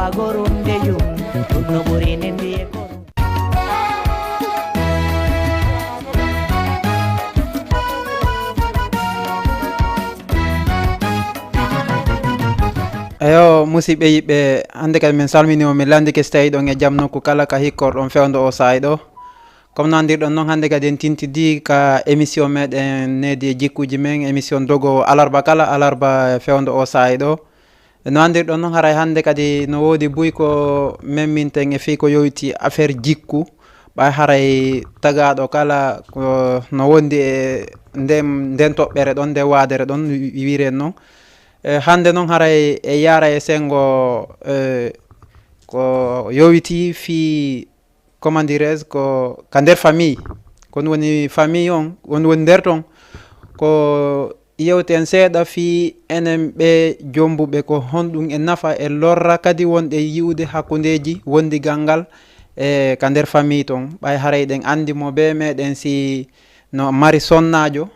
tawa gorum deju ɗum no ɓuri nendi e gorum. eyo musidɓe yiɓɓe, hannde kadi min salminima min landike so tawi ɗon e jaam nokku kala ka hikkorɗon fewdo o saaha ɗo. comme nandirɗon noon hannde kadi en tintidi ka émission meɗen needi e jikkuji men, émission dogo alarba kala alarba fewdo o saaha ɗo. no andirɗon noon haray hannde kadi no woodi buy ko memminten e fii ko yowiti affaire jikku ɓay haray tagaɗo kala ko no wondi e nden toɓɓere ɗon nde waadere ɗon wiren noon. hande noon haray e yara e sengo ko yowiti fi comment dirais ko ka nder famille kon woni famille on woni nder ton ko yewten seeɗa fi enen ɓe jombuɓe ko honɗum e nafa e lorra kadi wonɗe yiwde hakkudeji wondigal ngal e ka nder famille ton ɓay haray ɗen andi mo be meɗen si no mari sonnajo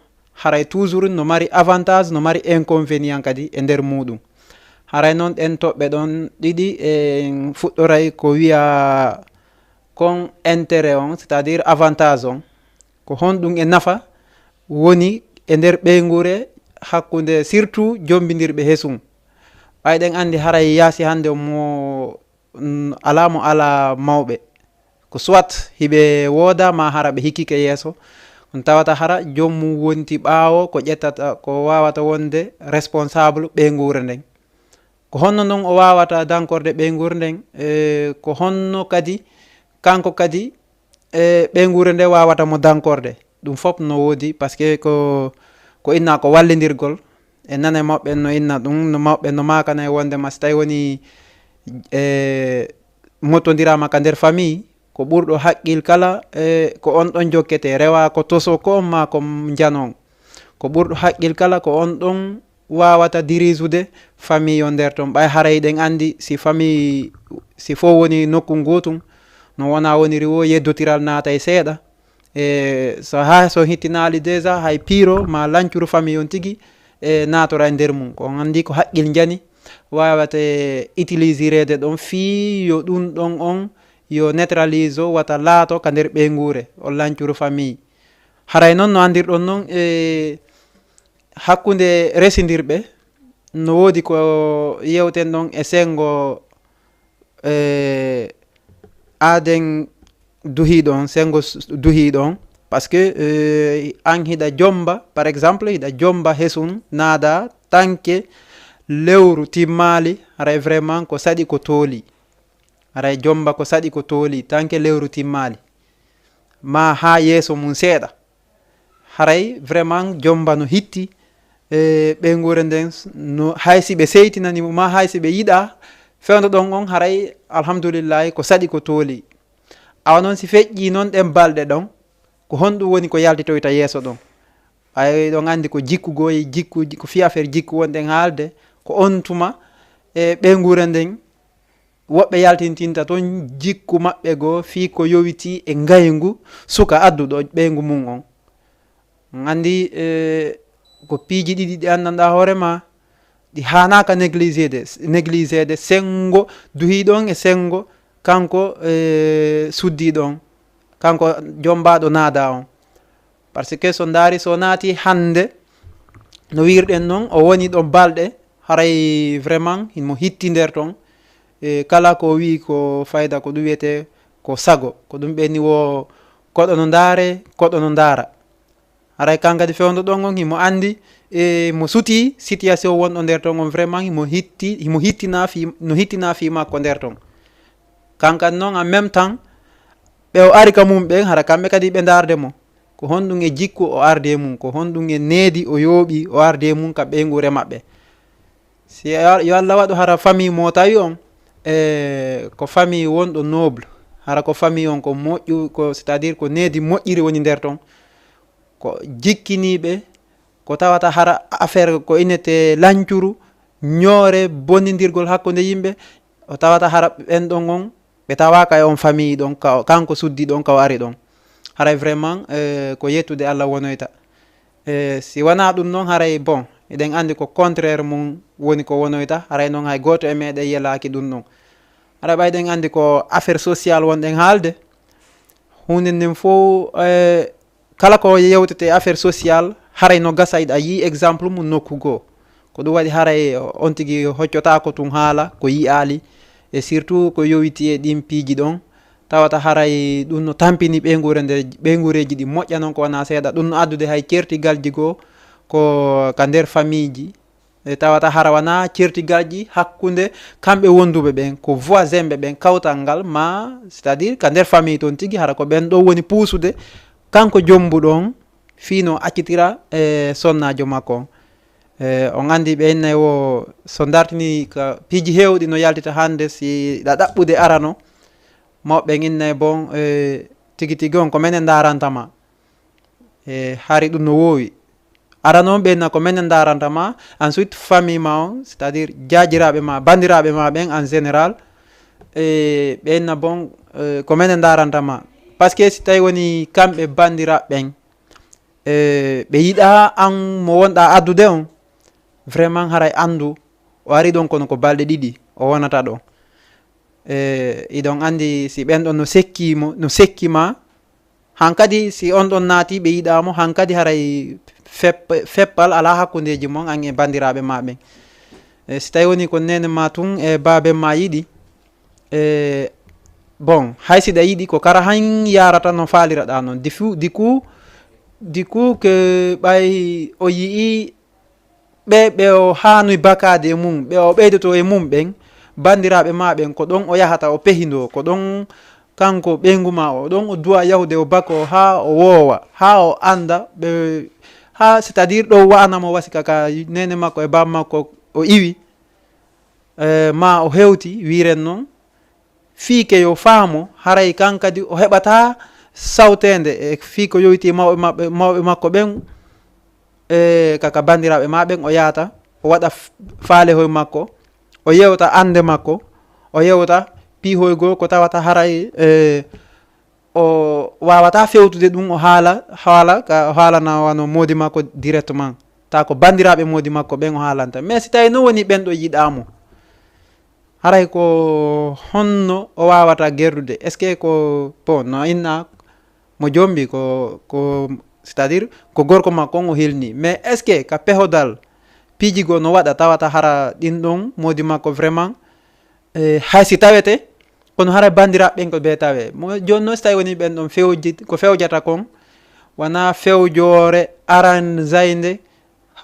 haray toujours no mari avantage no mari inconvénient kadi e nder muɗum. haray noon ɗen toɓɓe ɗon ɗiɗi en fuɗɗoray ko wiya kon intérêt on c'est à dire avantage on ko honɗum e nafa woni e nder ɓeygure hakkude surtout jombidirɓe hesum. ɓayɗen andi haray yaasi hande mo ala mawɓe ko soit hiɓe wooda ma hara ɓe hikkike yeeso on tawata hara jommum wonti ɓaawo ko ƴettata ko wawata wonde responsable ɓeygure nden. ko honno noon o wawata dankorde ɓeygure nden ko honno kadi kanko kadi ɓeygure nde wawata mo dankorde. ɗum fop no woodi par ce que ko inna ko wallidirgol e nane mawɓe no inna ɗum no mawɓe no makana e wondema so tawi woni mottodirama ka nder famille ko ɓurɗo haqqil kala ko on ɗon jokkete rewa ko toso ko ma ko janon ko ɓurɗo haqqil kala ko on ɗon wawata dirisude famille o nder ton. ɓay haray ɗen andi si famille si fo woni nokku gotum no wona woniri wo yeddotiral naatay seeɗa so hittinali déjà hay piiro ma lancuru famille on tigui natora e nder mum ko andi ko haqqil jani wawata utilisirede ɗon fi yo ɗum ɗon on yo neutralise o wata laato ka nder ɓeygure o lancuru famille. haray noon no andirɗon noon hakkude residirɓe no woodi ko yewten ɗon e sengo aaden duhiɗon sengo duhiɗon par ce que an hiɗa jomba par exemple hiɗa jomba hesum naada tanke lewru timmali haray vraiment ko saɗi ko tooli haray jomba ko saɗi ko tooli tanke lewru timmali ma ha yeeso mum seeɗa haray vraiment jomba no hitti ɓeygure nden no haysi ɓe seytinanimo ma haysi ɓe yiɗa fewdo ɗon on haray alhamdoulillahi ko saɗi ko tooli. awa noon si feƴƴi noon ɗen balɗe ɗon ko honɗum woni ko yaltitoyta yeeso ɗon. ɓay ɗon andi ko jikkugo e jikku ko fi affaire jikku wonɗen haalde ko on tuma e ɓeygure nden woɓɓe yaltintinta toon jikku maɓɓe goo fi ko yowiti e ngaygu suka adduɗo ɓeygu mum on. andi ko piiji ɗiɗi ɗi andanɗa hoorema ɗi hanaka néglisede sengo duhiɗon e sengo kanko suddiɗon kanko jombaɗo naada on par ce que so daari so naati hande no wirɗen noon o woni ɗon balɗe haray vraiment mo hitti nder ton kala ko wi ko fayda ko ɗum wiyete ko sago ko ɗum ɓenni wo koɗo no daare koɗo no daara. haray kankadi fewdo ɗon on himo andi mo suti situation wonɗo nder ton on vraiment himo hittina fi makko nder ton. kankadi noon en même temps ɓe o ari ka mum ɓen hara kamɓe kadi ɓe darde mo ko honɗum e jikku o arde mum ko honɗum e needi o yooɓi o arde mum ka ɓeygure maɓɓe. si yo Allah waɗu hara famille mo tawi on ko famille wonɗo noble hara ko famille on ko moƴƴu ko c'est à dire ko needi moƴƴiri woni nder ton ko jikkiniɓe ko tawata hara affaire ko inete lancuru ñoore bonnidirgol hakkude yimɓe o tawata hara ɓen ɗon on ɓe tawaka e on famille ɗon kanko suddi ɗon kaw ari ɗon. haray vraiment ko yettude Allah wonoyta. si wona ɗum noon haray bon eɗen andi ko contraire mum woni ko wonoyta haray noon hay goto e meɗen yelaki ɗum ɗon. haɗa ɓayɗen andi ko affaire social wonɗen haalde. Hunde nden fo kala ko yewtete affaire social haray no gasa a yi exemple mum nokku goo, ko ɗum waɗi haray on tigi hoccotako tun haala ko yiyali, e surtout ko yowiti e ɗin piiji ɗon tawata haray ɗum no tampini ɓeygure nde ɓeygureji ɗi moƴƴa noon ko wona seeɗa. ɗum no addude hay certigalji goo ko ka nder famille ji, e tawata hara wana certigalji hakkude kamɓe wonduɓe ɓen ko voisin ɓe ɓen kawtal ngal ma c'est à dire ka nder famille toon tigui hara ko ɓen ɗo woni puusude kanko jombuɗon fino accitira e sonnajo makko on. On andi ɓenne o so dartini ka piiji hewɗi no yaltita hande si ɗa ɗaɓɓude arano mawɓe inne bon tigui tigui on ko minen darantama hari ɗum no wowi ara noon ɓenna ko minen darantama. Ensuite famille ma on c'est à dire jajiraɓe ma bandiraɓe ma ɓen en général ɓenna bon ko minen darantama par ce que si tawi woni kamɓe bandiraɓe ɓen ɓe yiɗa an mo wonɗa addude on vraiment haray andu o ari ɗon kono ko balɗe ɗiɗi o wonata ɗon. Iɗon andi si ɓen ɗon no sekkima hankadi si on ɗon naati ɓe yiɗamo hankadi haray feppal ala hakkudeji mon an e bandiraɓe ma ɓen. Si tawi woni ko nene ma tun e baben ma yiɗi bon hay siɗa yiɗi ko kara han yarata no faliraɗa noon du coup que ɓay o yii ɓe o hanuy bakade e mum ɓe o ɓeydoto e mum ɓen bandiraɓe ma ɓen ko ɗon o yahata o pehido ko ɗon kanko ɓeyguma o ɗon o duwa yahude o bako ha o wowa ha o anda ɓe ha c'est à dire ɗo wanamo wasika ka nene makko e baba makko o iwi ma o hewti wiren noon fiike yo faamo haray kankadi o heɓata sawtede e fii ko yowiti mawɓe makko ɓen kaka bandiraɓe ma ɓen o yahata o waɗa faale hoye makko o yewta ande makko o yewta piihoygol ko tawata haray o wawata fewtude ɗum o haala ka o haalana wano modi makko directement ta ko bandiraɓe modi makko ɓen o haalanta. Mais si tawi no woni ɓen ɗo yiɗamo haray ko honno o wawata gerdude est ce que ko bon no inna mo jombi ko c'est à dire ko gorko makko on o helni mais est ce que ka pehodal piijigo no waɗa tawata hara ɗin ɗon modi makko vraiment hay si tawete kono hara bandiraɓe ɓen ko ɓe tawe mo joni noon so tawi woni ɓen ɗon ko fewjata kon wona fewjore aran zayde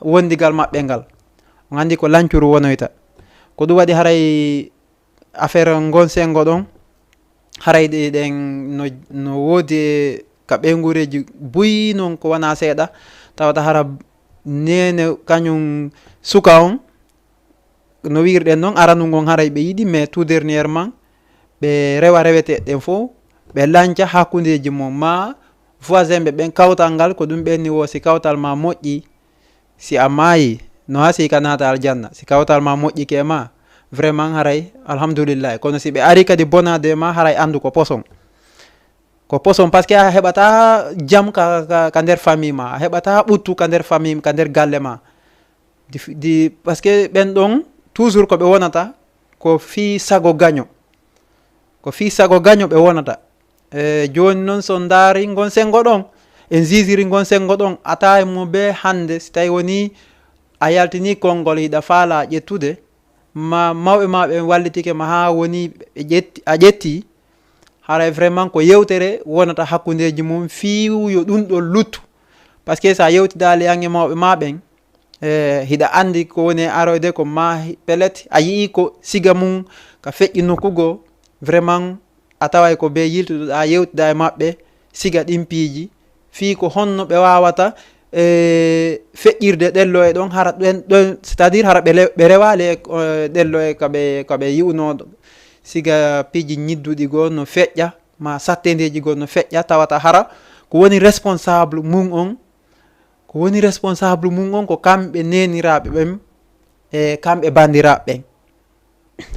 wondigal maɓɓe ngal on andi ko lancuru wonoyta ko ɗum waɗi haray affaire gonsengo ɗon haray ɗen no woodi ka ɓeygureji buyi noon ko wona seeɗa tawata hara nene kañum suka on no wirɗen noon aranu gon haray ɓe yiɗi mais tout dernièrement ɓe rewa reweteɗen fo ɓe lanca hakkudeji mum ma voisin ɓe ɓen kawtal ngal ko ɗum ɓenni wo si kawtal ma moƴƴi si a maayi no ha si ka naata aljanna si kawtal ma moƴƴi ke ma vraiment haray alhamdulillah kono si ɓe ari kadi bonade ma haray andu ko poson par ce que a heɓata jam ka nder famille ma a heɓata ɓuttu ka nder famille ka nder galle ma par ce que ɓen ɗon toujours ko ɓe wonata ko fi sago gaño ɓe wonata joni noon so daari gon sengo ɗon en jisiri gon sengo ɗon ata mo ɓe hande si tawi woni a yaltini konngol hiɗa faala ƴettude ma mawɓe ma ɓe wallitike ma ha woni a ƴetti haray vraiment ko yewtere wonata hakkudeji mum fiiw yo ɗum ɗon luttu par ce que sa yewtidali ange mawɓe ma ɓen hiɗa andi ko woni aroyde ko ma pelet a yii ko siga mum ka feƴƴi nokkugo vraiment a taway ko be yiltuɗoɗa yewtida e maɓɓe siga ɗin piiji fii ko honno ɓe wawata feƴƴirde ɗello e ɗon hara ɗon c'est à dire hara ɓe rewali ɗello e kaɓe yiwnoɗo siga piiji ñidduɗi goo no feƴƴa ma sattedeji goo no feƴƴa tawata hara ko woni responsable mum on ko kamɓe neniraɓe ɓen e kamɓe bandiraɓe ɓen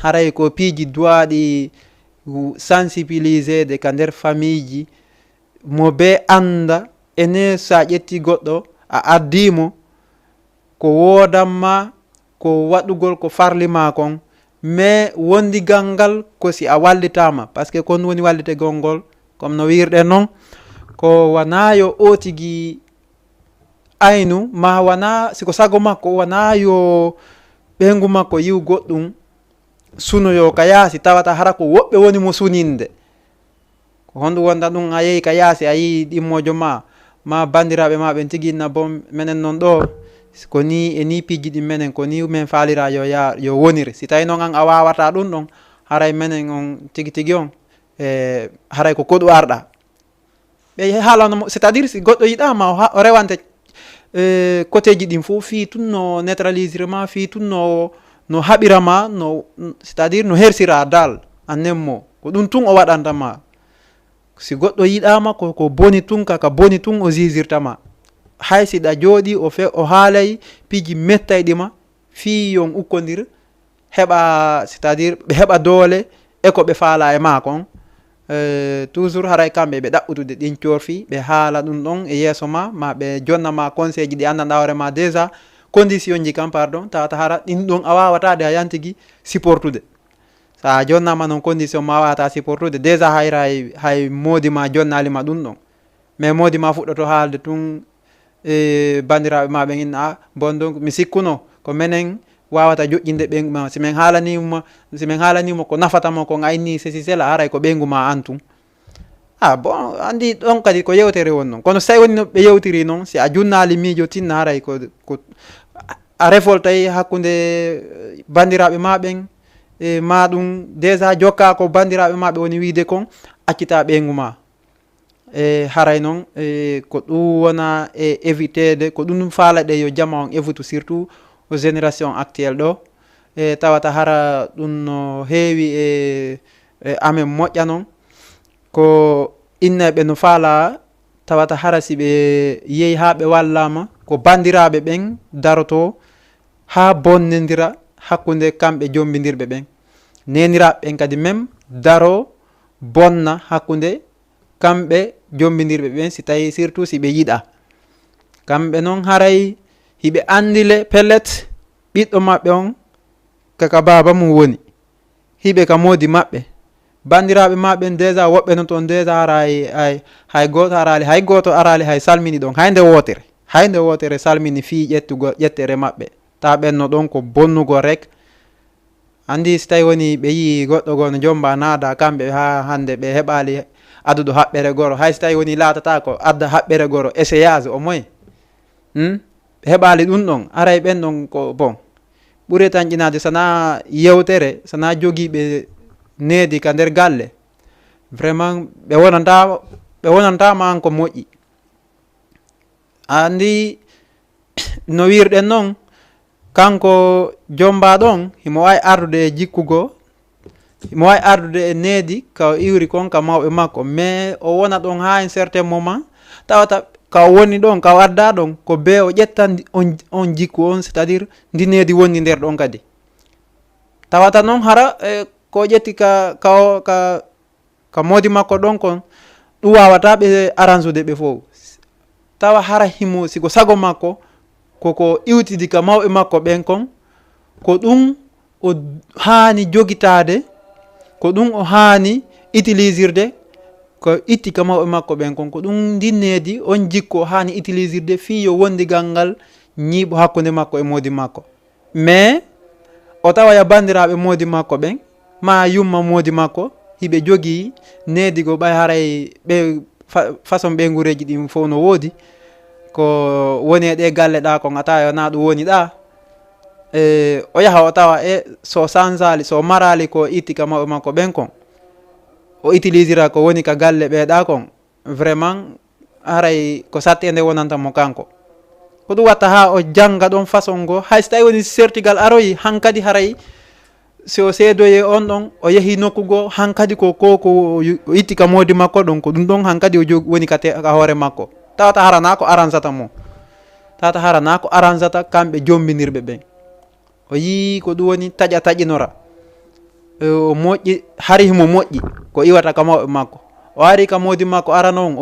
haray ko piiji duwaɗi sensibilisede ka nder famille ji mo be anda ene sa ƴetti goɗɗo a addimo ko wodanma ko waɗugol ko farlima kon mais wondigal ngal ko si a wallitama par ce que kon woni wallitegol ngol comme no wirɗen noon ko wona yo o tigui aynu ma wona siko sago makko wona yo ɓeygu makko yiw goɗɗum sunoyo ka yaasi tawata hara ko woɓɓe woni mo suninde ko honɗum wonda ɗum a yeehi ka yaasi a yi ɗimmojo ma bandiraɓe ma ɓen tigui na bon minen noon ɗo ko ni e ni pijji ɗin menen ko ni min falira yo wonire si tawi noon an a wawata ɗum ɗon haray menen on tigui tigui on haray ko koɗo arɗa ɓe haalanomo c' est à dire si goɗɗo yiɗama o rewante côté ji ɗin fo fi tun no neutralisirement fi tun no haɓirama no c' est à dire no hersira dal annen mo ko ɗum tun o waɗantama si goɗɗo yiɗama ko boni tun kaka boni tun o jisirtama hay siɗa jooɗi o haalay piiji mettayɗima fi yon ukkodir heɓa c' est à dire ɓe heɓa doole e ko ɓe faala e maako on toujours haray kamɓe ɓe ɗaɓɓutude ɗin corfi ɓe haala ɗum ɗon e yeeso ma ɓe jonnama conseil ji ɗi andanɗa hoorema déjà condition ji kam pardon tawata hara ɗin ɗon a wawatade a yantigi supportude sa jonnama noon condition ma wawata supportude déjà hayra hay moodi ma jonnalima ɗum ɗon mais moodi ma fuɗɗoto haalde tun bandiraɓe ma ɓen inna bon donc mi sikkuno ko menen wawata joƴƴinde ɓeygu ma si min haalanimo ko nafatamo ko gayni ceci cela haray ko ɓeygu ma antum bon andi ɗon kadi ko yewtere won noon kono so tawi woni no ɓe yewtiri noon si a junnali miijo tinna haray ko a révoltay hakkude bandiraɓe ma ɓen e ma ɗum déjà jokka ko bandiraɓe ma ɓe woni wiide kon accita ɓeygu ma haray noon ko ɗum wona e évitede ko ɗum faalaɗe yo jama on évitu surtout o génération actuelle ɗo tawata hara ɗum no heewi e amen moƴƴa noon ko inneɓe no faala tawata hara si ɓe yeehi ha ɓe wallama ko bandiraɓe ɓen daroto ha bonnidira hakkude kamɓe jombidirɓe ɓen neniraɓe ɓen kadi même daro bonna hakkude kamɓe jombidirɓe ɓen si tawi surtout si ɓe yiɗa kamɓe noon haray hiɓe andile pellet ɓiɗɗo maɓɓe on kaka baba mum woni hiɓe ka moodi maɓɓe bandiraɓe maɓɓen déjà woɓɓe non toon déjà hara hay goto arali hay salmini ɗon hayde wotere salmini fi ƴettere maɓɓe ta ɓenno ɗon ko bonnugo rek andi so tawi woni ɓe yi goɗɗo gono jomba naada kamɓe ha hande ɓe heɓali aduɗo haɓɓere goro hay so tawi woni latata ko adda haɓɓere goro essayage au moins ɓe heɓali ɗum ɗon aray ɓen ɗon ko bon ɓuuri tan ƴinade sana yewtere sana joguiɓe needi ka nder galle vraiment ɓe wonantama an ko moƴƴi andi no wirɗen noon kanko jomba ɗon himo wawi ardude e jikkugo himo wawi ardude e needi ka iwri kon ka mawɓe makko mais o wona ɗon ha un certain moment tawata ka woni ɗon ka adda ɗon ko be o ƴettan on jikku on c' est à dire ndi needi wonni nder ɗon kadi tawata noon hara ko ƴetti ka moodi makko ɗon kon ɗum wawata ɓe arrange ɓe fof tawa hara himo siko sago makko koko iwtidi ka mawɓe makko ɓen kon ko ɗum o haani jogitade ko ɗum o haani utilisirde ko itti ka mawɓe makko ɓen kon ko ɗum ndinneedi on jikku o haani utilisirde fi yo wondigal ngal ñiiɓo hakkude makko e moodi makko mais o tawaya bandiraɓe moodi makko ɓen ma yumma moodi makko hiɓe jogii needigo ɓay haray ɓe façon ɓe ngureji ɗin fof no woodi ko woni e ɗe galle ɗa kon a tawa na ɗum woni ɗa o yaha o tawa so sansali so marali ko itti ka mawɓe makko ɓen kon o utilisera ko woni ka galle ɓeɗa kon vraiment haray ko sattede wonantamo kanko ko ɗum watta ha o jangga ɗon façon go hay so tawi woni certigal aroyi hankadi haray so seedoye on ɗon o yeehi nokkugo hankadi ko o itti ka moodi makko ɗon ko ɗum ɗon hankadi o woni ka hoore makko tawata harana ko arransata mo tawata harana ko arransata kamɓe jombinirɓe ɓen o yii ko ɗum woni taƴa taƴinora o moƴƴi hari himo moƴƴi ko iwata ka mawɓe makko o ari ka moodi makko arana on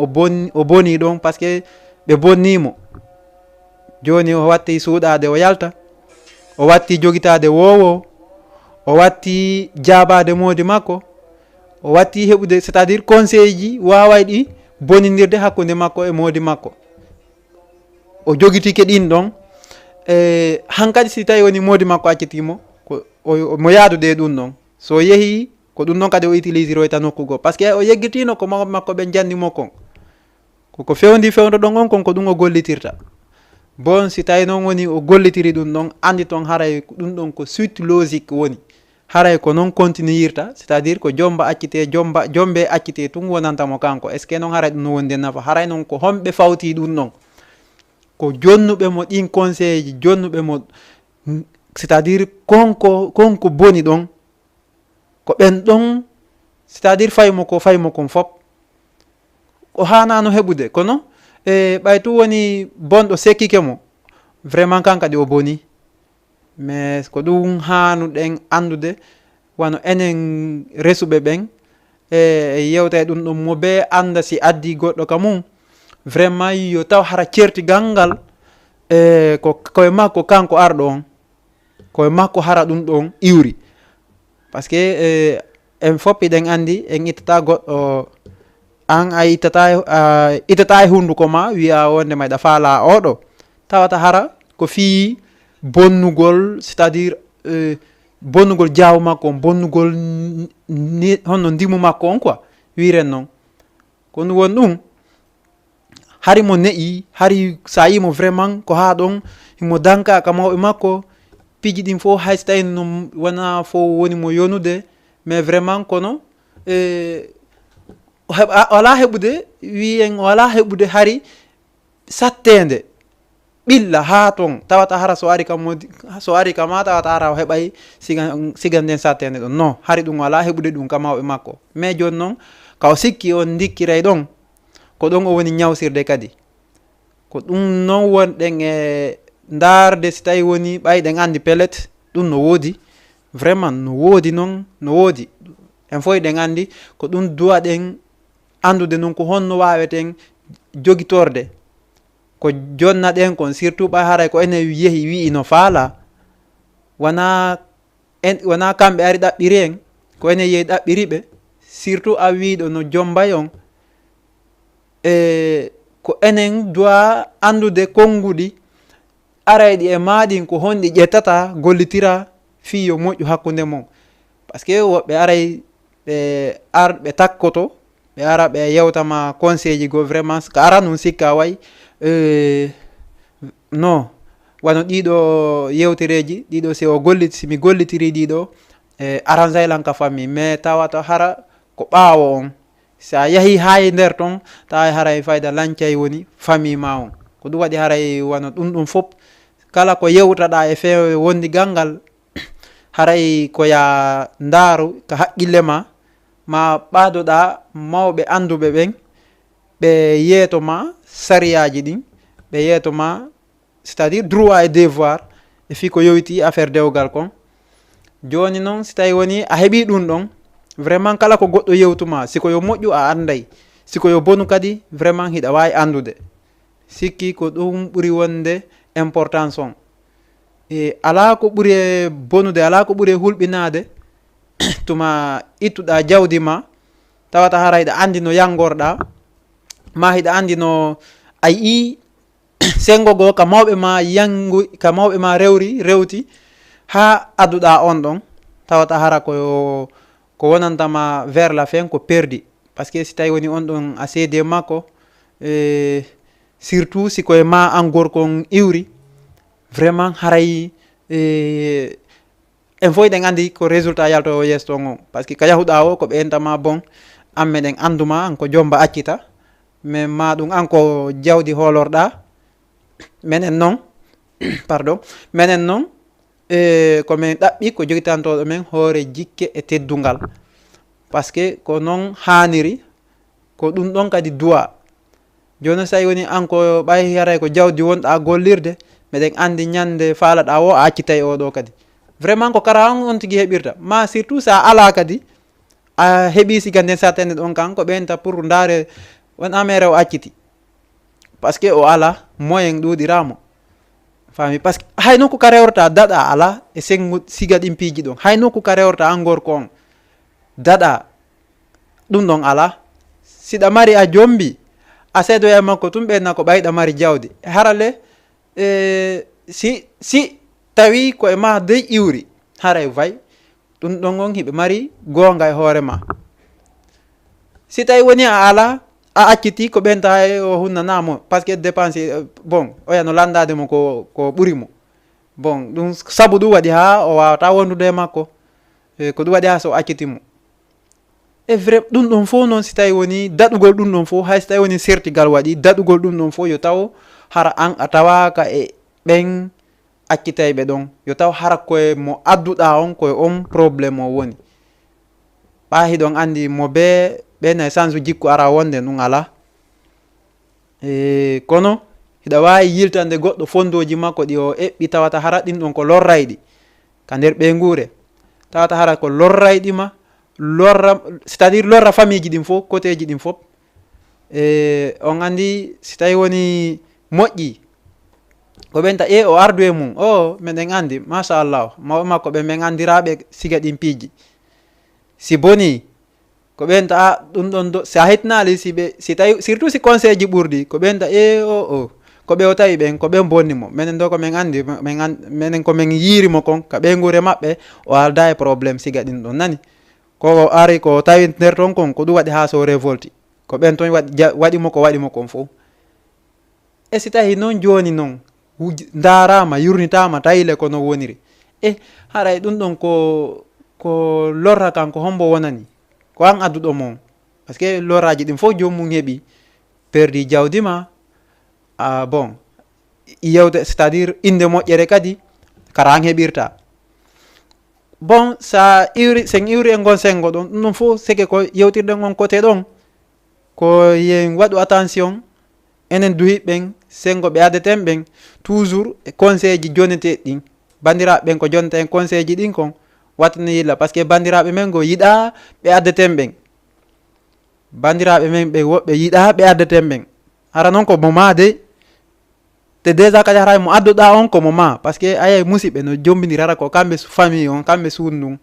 o boni ɗon par ce que ɓe bonnimo joni o watti suuɗade o yalta o watti jogitade wowo o watti jabade modi makko, o watti heɓude c'est à dire conseil ji waway ɗi bonidirde hakkude makko e modi makko, o jogitike ɗin ɗon. Hankadi si tawi woni modi makko accitimo mo yaadude ɗum ɗon, so yeehi ko ɗum ɗon kadi o utiliseroyta nokku goo, par ce que o yeggitino ko mawɓe makko ɓe jandimo kon, koko fewndi fewndo ɗon on kon ko ɗum o gollitirta. Bon si tawi noon woni o gollitiri ɗum ɗon, andi toon haray ɗum ɗon ko suite logique woni, haray ko noon continuirta, c'est à dire ko jomba accite jombe accite tun wonantamo kanko. est ce que noon haray ɗum no wonde nafa, haray noon ko homɓe fawti ɗum ɗon, ko jonnuɓe mo ɗin conseil ji, jonnuɓe mo, c'est à dire konko boni ɗon ko ɓen ɗon, c'est à dire faymo kon fop o hanano heɓude. kono ɓay tu woni bonɗo sekkike mo, vraiment kan kadi o boni, mais ko ɗum hanuɗen andude wano enen resuɓe ɓen yewta ɗum ɗon mo be anda si addi goɗɗo ka mum vraiment yo taw hara certigal ngal ko koye makko kanko arɗo on, koye makko hara ɗum ɗon iwri, par ce que en fop iɗen andi en ittata goɗɗo, an a ittata e hunduko ma wiya wonde mayɗa faala oɗo, tawata hara ko fi bonnugol, c'est à dire bonnugol jaawu makko on, bonnugol honno ndimu makko on quoi, wiren noon. ko ɗum woni ɗum, hari mo ne'i, hari sa yimo vraiment ko ha ɗon himo danka ka mawɓe makko, piji ɗin fo hayso tawi no wona fo woni mo yonude, mais vraiment kono wala heɓude, wiyen wala heɓude hari sattede ɓilla ha ton, tawata hara so ari kama tawata hara o heɓay sigan nden sattede ɗon, non, hari ɗum wala heɓude ɗum ka mawɓe makko. mais joni noon kaw sikki on dikkiray ɗon, ko ɗon o woni ñawsirde kadi, ko ɗum noon wonɗen e darde si tawi woni ɓayɗen andi pellet ɗum no woodi, vraiment no woodi noon, no woodi en fof ɗen andi ko ɗum duwaɗen andude noon ko honno waweten jogitorde ko jonna ɗen kon, surtout ɓay haray ko enen yeehi wi no faala, wona kamɓe ari ɗaɓɓiri en, ko enen yeehi ɗaɓɓiriɓe, surtout a wiɗo no jombay on, ko enen doit andude konguɗi arayɗi e maɗin ko honɗi ƴettata gollitira fi yo moƴƴu hakkude mon. par ce que woɓɓe aray ɓe takkoto, ɓe ara ɓe yewtama conseil ji go, vraiment ko ara num sikka way non wano ɗiɗo yewtereji ɗiɗo, simi gollitiri ɗiɗo arrangaylan ka famille, mais tawata hara ko ɓaawo on, sa yahi hay nder ton tawa haray fayda lancay woni famille ma on. ko ɗum waɗi haray wano ɗum fop kala ko yewtaɗa e feewe wondigal ngal haray koya ndaaru ko haqqille ma ɓaadoɗa mawɓe anduɓe ɓen, ɓe yeetoma sariyaji ɗin, ɓe yeetoma c'est à dire droit et devoir, e fi ko yowiti affaire dewgal kon. joni noon si tawi woni a heeɓi ɗum ɗon, vraiment kala ko goɗɗo yewtuma, siko yo moƴƴu a anday, siko yo bonu kadi vraiment hiɗa wawi andude. sikki ko ɗum ɓuuri wonde importance on. ala ko ɓuuri e bonude, ala ko ɓuuri e hulɓinade tuma ittuɗa jawdi ma, tawata hara hiɗa andi no yanngorɗa, ma hiɗa andi no a yii sengo go ka mawɓe ma ka mawɓe ma rewti ha adduɗa on ɗon, tawata hara ko wonantama vers la fin ko perdi. par ce que si tawi woni on ɗon a seede makko, surtout si koye ma an gorkon iwri, vraiment haray en fof ɗen andi ko résultat yalto o yesso on. par ce que ka yahuɗa o ko ɓentama bon, an meɗen anduma an ko jomba accita, mais ma ɗum an ko jawdi holorɗa, menen noon pardon, menen noon komin ɗaɓɓi ko jogitantoɗo men hoore jikke e teddungal, par ce que ko noon haniri, ko ɗum ɗon kadi duwa. joni so tawi woni an ko ɓay haray ko jawdi wonɗa gollirde, meɗen andi ñande faalaɗa o a accitay oɗo kadi, vraiment ko kara on tigui heɓirta, ma surtout sa ala kadi a heeɓi siga nden sattende ɗon kan ko ɓenta pour ndaare won amere o acciti, par ce que o ala moyen ɗuɗiramo, fami par ce que hay nokku ka rewrata daɗa ala e sengo siga ɗin piiji ɗon, hay nokku ka rewrata an gorko on daɗa ɗum ɗon ala. siɗa mari a jombi a seedoya makko tum ɓenna ko ɓayɗa mari jawdi harale si tawi koye ma dey iwri haray fay ɗum ɗon on hiɓe mari gonga e hoore ma. si tawi woni a ala a acciti ko ɓenta o hunnanamo par ce que dépense bon oyano landade mo ko ɓuuri mo bon ɗum saabu ɗum waɗi ha o wawata wondude e makko ko ɗum waɗi ha so accitimo e vrai ɗum ɗon fof noon si tawi woni daɗugol ɗum ɗon fof hay so tawi woni sertigal waɗi daɗugol ɗum ɗon fof yo taw hara an a tawaka e ɓen accitayɓe ɗon, yo taw hara koye mo adduɗa on koye on probléme o woni. ɓa hiɗon andi mo ɓena change jikku ara wonde ɗum ala kono hiɗa wawi yiltande goɗɗo fondoji makko ɗi o eɓɓi tawata hara ɗin ɗon ko lorrayɗi ka nder ɓe guure, tawata hara ko lorrayɗima lorra c'est à dire lorra famille ji ɗin fof côté ji ɗin fof on andi si tawi woni moƴƴi ko ɓenta o ardu e mum meɗen andi machallah mawɓe makko ɓe min andiraɓe siga ɗin piiji. si boni ko ɓenta ɗum ɗon do si a hetnali si tawi surtout si conseil ji ɓurɗi ko ɓenta ko ɓe o tawi ɓen ko ɓen bonnimo minen do ko min andi minen komin yiirimo kon ka ɓe guure maɓɓe o alda e probléme siga ɗin ɗon nani ko ari ko tawi nder ton kon ko ɗum waɗi ha so révolti ko ɓen toon waɗimo ko waɗimo kon fof. e si tawi noon joni noon darama yurnitama tawile kono woniri haray ɗum ɗon ko lorra kan ko hombo wonani ko an adduɗo mon par ce que lorraji ɗin fof jomum heeɓi perdi jawdi ma bon yewde c'est à dire inde moƴƴere kadi kara an heɓirta. bon sa iwri sen iwri e gon sengo ɗon ɗum ɗon fof seke ko yewtirɗen on côté ɗon ko yen waɗu attention enen duhiɓɓen sengo ɓe adeten ɓen toujours e conseil ji joneteɗi ɗin bandiraɓe ɓen ko jonta en conseil ji ɗin kon wattane yilla par ce que bandiraɓe men go yiɗa ɓe addeten ɓen bandiraɓe men ɓe woɓɓe yiɗa ɓe addeten ɓen hara noon ko moma de te déjà kadi hara mo adduɗa on ko moma par ce que ayay musidɓe no jombiniri hara ko kamɓe famille on kamɓe suudndun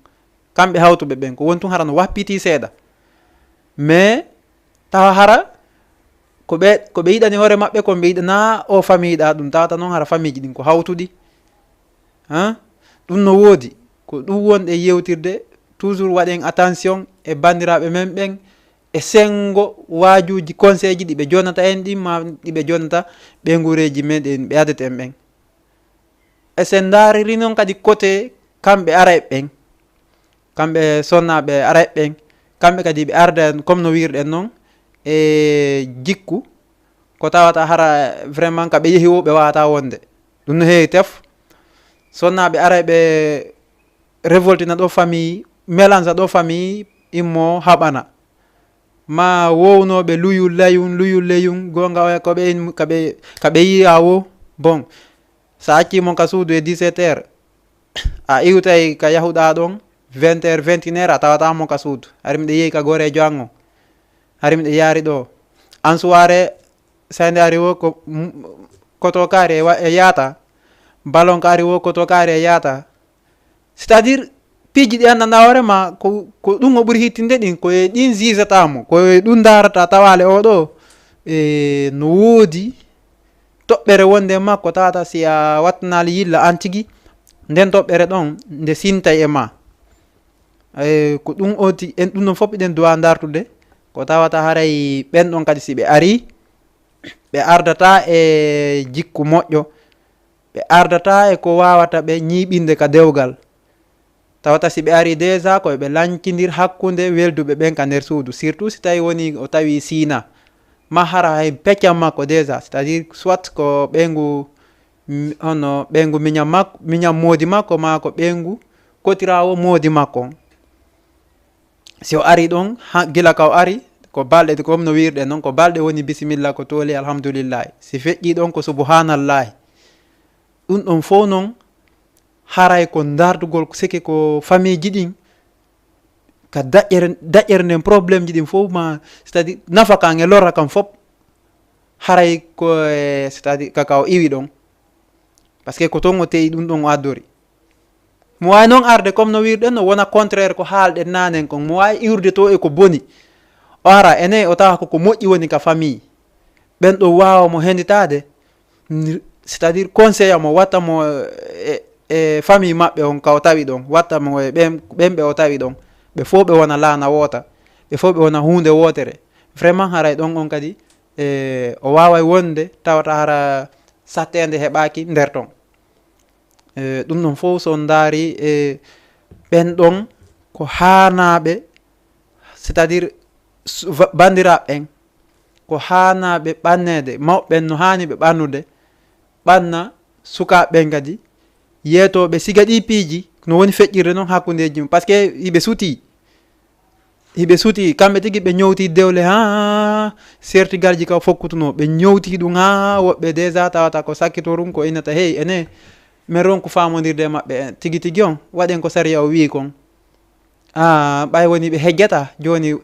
kamɓe hawtuɓe ɓen ko woni tun hara no wappiti seeɗa mais tawa hara ko ɓe yiɗani hoore maɓɓe ko ɓe yiɗana o famille ɗa ɗum tawata noon hara famille ji ɗin ko hawtuɗi ɗum no woodi ko ɗum wonɗe yewtirde toujours waɗen attention e bandiraɓe men ɓen e sengo wajuji conseil ji ɗiɓe jonata en ɗin ma ɗiɓe jonata ɓe guureji meɗen ɓe adeten ɓen e sen dariri noon kadi côté kamɓe ara ɓen kamɓe sonnaɓe ara ɓen kamɓe kadi ɓe arda comme no wirɗen noon e jikku ko tawata hara vraiment ka ɓe yeehi o ɓe wawata wonde ɗum no heewi tef sonnaɓe ara ɓe révoltina ɗo famille mélange ɗo famille immo haɓana ma wownoɓe luyul leyum gonga oya kaɓe yiya wo bon sa accimo ka suudu e 17 heures a iwtay ka yahuɗa ɗon 20 heures 21 heures a tawatamo ka suudu hari miɗe yeehi ka gore joango hari miɗe yaari ɗo en soirée sande ari wo ko koto kaari e yaata ballon kaari wo koto kaari e yaata c'est à dire piiji ɗi anndanɗa hoorema ko ɗum o ɓuuri hittinde ɗin koye ɗin jisatamo koye ɗum darata tawale oɗo no woodi toɓɓere wonde makko tawata si a wattanali yilla an tigui nden toɓɓere ɗon nde sintay e ma ko ɗum oti en ɗum ɗon fof eɗen duwa dartude ko tawata haray ɓen ɗon kadi si ɓe ari ɓe ardata e jikku moƴƴo ɓe ardata e ko wawata ɓe ñiɓinde ka dewgal tawata si ɓe ari déjà koye ɓe lankidir hakkude welduɓe ɓen ka nder suudu surtout si tawi woni o tawi siina ma hara hay peccam makko déjà c'est à dire soit ko ɓeygu hono ɓeygu miñam moodi makko ma ko ɓeygu kotirawo moodi makko si o ari ɗon gila ka o ari ko balɗe comme no wirɗe noon ko balɗe woni bisimilla ko tooli alhamdoulillahi si feƴƴi ɗon ko subhanallahi ɗum ɗon fof noon haray ko dardugol seke ko famille ji ɗin ka daƴƴere nden probléme ji ɗin fof ma c'est à dire nafa kan e lorra kam fop haray ko c'est à dire kaka o iwi ɗon par ce que ko ton o teyi ɗum ɗon o addori. mo wawi noon arde comme no wirɗen no wona contraire ko haalɗen nanen kon, mo wawi iwde to e ko boni o ara ene o tawa koko moƴƴi woni ka famille ɓen ɗo wawa mo henditade, c'est à dire conseil mo watta mo e famille maɓɓe on ka o tawi ɗon, watta mo e ɓen ɓe o tawi ɗon, ɓe fo ɓe wona laana woota, ɓe fo ɓe wona hunde wotere. Vraiment haray ɗon on kadi o waway wonde tawata hara sattede heɓaki nder ton. ɗum ɗon fof son daari ɓen ɗon ko hanaɓe, c'est à dire bandiraɓe ɓen ko hanaɓe ɓannede, mawɓen no hani ɓe ɓannude ɓanna sukaɓe ɓen kadi yetoɓe siga ɗi piiji no woni feƴƴirde noon hakkudeji mum, par ce que hiɓe suuti kamɓe tigui ɓe ñowti dewle ha sertigal ji ka fokkutuno, ɓe ñowti ɗum ha woɓɓe déjà tawata ko sakkitorum ko innata hey ene min ronku famodirde maɓɓe en tigui tigui on waɗen ko saria o wi kon ɓay woni ɓe heggueta joni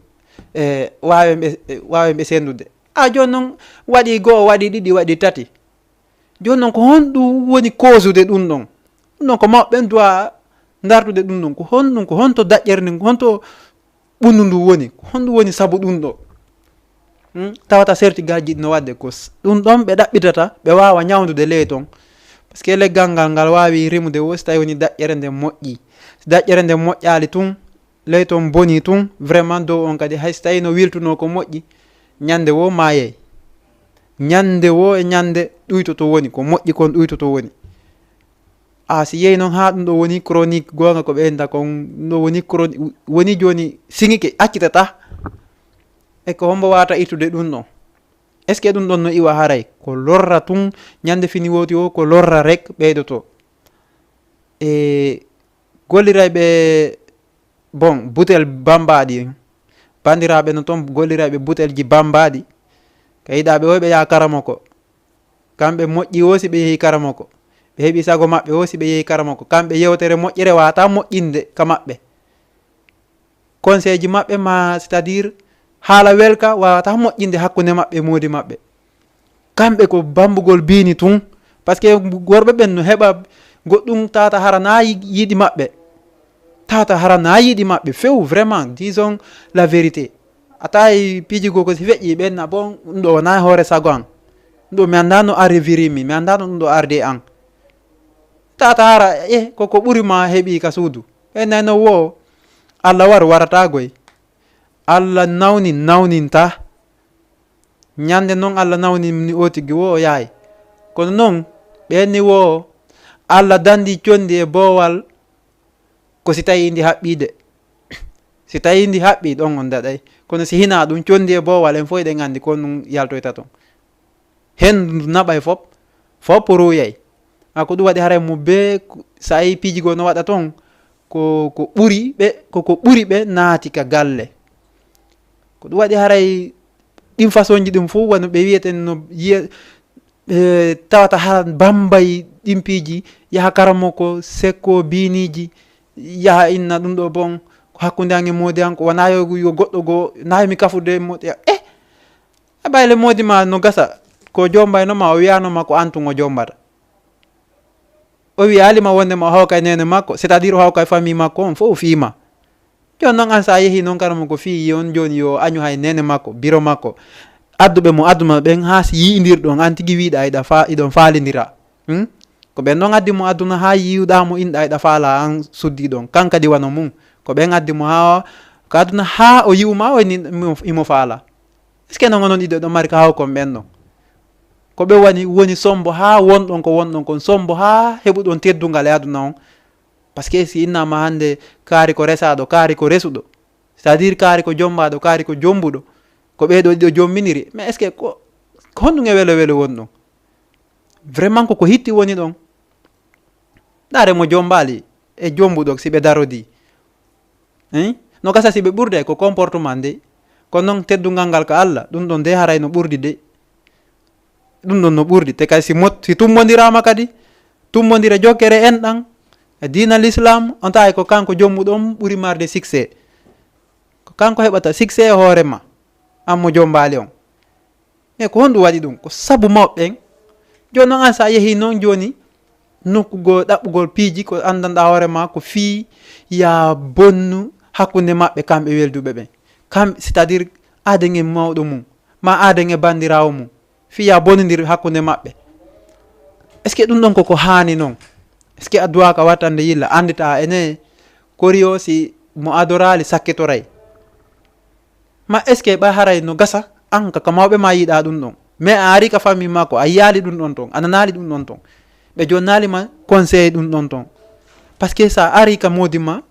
wawen ɓe sendude joni noon waɗi goho waɗi ɗiɗi waɗi tati, joni noon ko honɗum woni causude ɗum ɗon ko mawɓen duwa dartude ɗum ɗon, ko honɗum ko honto daƴƴerde ko honto ɓundu ndu woni, ko honɗum woni saabu ɗum ɗo. tawata certigal jiɗi no wadde ko ɗum ɗon ɓe ɗaɓɓitata ɓe wawa ñawdude ley ton, par ce que leggal ngal wawi rimude wo so tawi woni daƴƴere nde moƴƴi, so daƴƴere nde moƴƴali tun ley ton boni tun vraiment dow on kadi hayso tawi no wiltuno ko moƴƴi ñande wo mayey, ñande wo e ñande ɗuytoto woni ko moƴƴi kon ɗuytoto woni. si yeehi noon ha ɗum ɗo woni chronique gonga ko ɓeyda kon ɗum ɗo woni chronique woni joni siŋike accitata e ko hombo wata ittude ɗum ɗon. est ce que ɗum ɗon no iwa haray ko lorra tun ñande fini woti o ko lorra rek ɓeydoto golliraɓe bon butel bambaɗi bandiraɓe no toon golliraɓe butel ji bambaɗi ka yiɗaɓe o ɓe yaha karamoko, kamɓe moƴƴi o si ɓe yeehi karamoko ɓe heeɓi sago maɓɓe o si ɓe yeehi karamoko, kamɓe yewtere moƴƴere wata moƴƴinde ka maɓɓe, conseil ji maɓɓe ma c'est à dire haala welka wawata moƴƴinde hakkude maɓɓe modi maɓɓe, kamɓe ko bambugol bini tun par ce que worɓe ɓen no heɓa goɗɗum tata hara na yiɗi maɓɓe, tata hara na yiɗi maɓɓe few vraiment disons la vérité. a tawi piiji go ko si feƴƴi ɓenna bon ɗum ɗo wona hoore sago an, ɗum ɗo mi anda no arrivirimi, mi anda no ɗum ɗo arde an, tata hara koko ɓuurima heeɓi ka suudu ɓenna no wo Allah warata goy, Allah nawninta ñande noon Allah nawnini o tigui wo o yahay, kono noon ɓenni wo Allah dandi condi e boowal ko si tawi ndi haɓɓide, si tawi ndi haɓɓi ɗon on daɗay, kono si hina ɗum condi e boowal en fof eɗen andi ko ɗum yaltoyta ton, hendu naɓay fop ruyay. ko ɗum waɗi haray mo be sa yi piiji go no waɗa ton ko ɓuuri ɓe naati ka galle, ko ɗum waɗi haray ɗin façon ji ɗum fof wano ɓe wiyeten no yiya tawata ha bambay ɗin piiji yaha karamoko sekko biniji yaha inna ɗum ɗo bon ko hakkude an e modi an ko wona yo goɗɗo go nawimi kafude modi bayle modi ma no gasa ko jombaynoma o wiyanoma ko antugo jombata, o wi alima wondema o hawkay nene makko, c'est à dire o hawkay famille makko on fof o fiima, joni noon an sa yeehi noon karama ko fi on joni yo añu hay nene makko biro makko adduɓe mo adduma ɓen ha si yiidirɗon an tigui wiiɗa iɗon falidira, ko ɓen noon addi mo adduna ha yiwɗamo inɗa iɗa faala an suddi ɗon, kan kadi wano mum ko ɓen addi mo ha ko adduna ha o yiwma o imo faala, est ce que noon onon ɗiɗo ɗon mari ko hawkon ɓen ɗon, ko ɓe woni sombo ha wonɗon ko wonɗon kon, sombo ha heɓuɗon teddugal e aduna on, par ce que si innama hande kaari ko resaɗo kaari ko resuɗo, c'est à dire kaari ko jombaɗo kaari ko jombuɗo, ko ɓeɗo ɗiɗo jombiniri, mais est ce que ko honɗum e welo woni ɗon, vraiment koko hitti woni ɗon. ɗare mo jombali e jombuɗo si ɓe darodi no gasa si ɓe ɓurde ko comportement nde, kono noon teddugal ngal ka Allah ɗum ɗon nde haray no ɓurdi de, ɗum ɗon no ɓurdi, te kadi si tummodirama kadi tummodira jokkere enɗan e dina l'islam on tawi ko kanko jommuɗo on ɓuuri marde succès, ko kanko heɓata succès e hoorema an mo jombali on, mais ko honɗum waɗi ɗum ko saabu mawɓen. joni noon an sa yeehi noon joni nokkugo ɗaɓɓugol piiji ko andanɗa hoore ma ko fii ya bonnu hakkunde maɓɓe kamɓe welduɓe ɓen, c'est à dire aden e mawɗo mum ma aden e bandirawo mum fi ya bonnodir hakkunde maɓɓe. est ce que ɗum ɗon koko hani noon? est ce que a duwaka wattande yilla andita ene kori o si mo adorali sakkitoray ma est ce que ɓa haray no gasa an ka mawɓe ma yiiɗa ɗum ɗon, mais a ari ka famille makko a yiyali ɗum ɗon ton, a nanali ɗum ɗon ton, ɓe jonnalima conseil ɗum ɗon ton. par ce que sa ari ka modi ma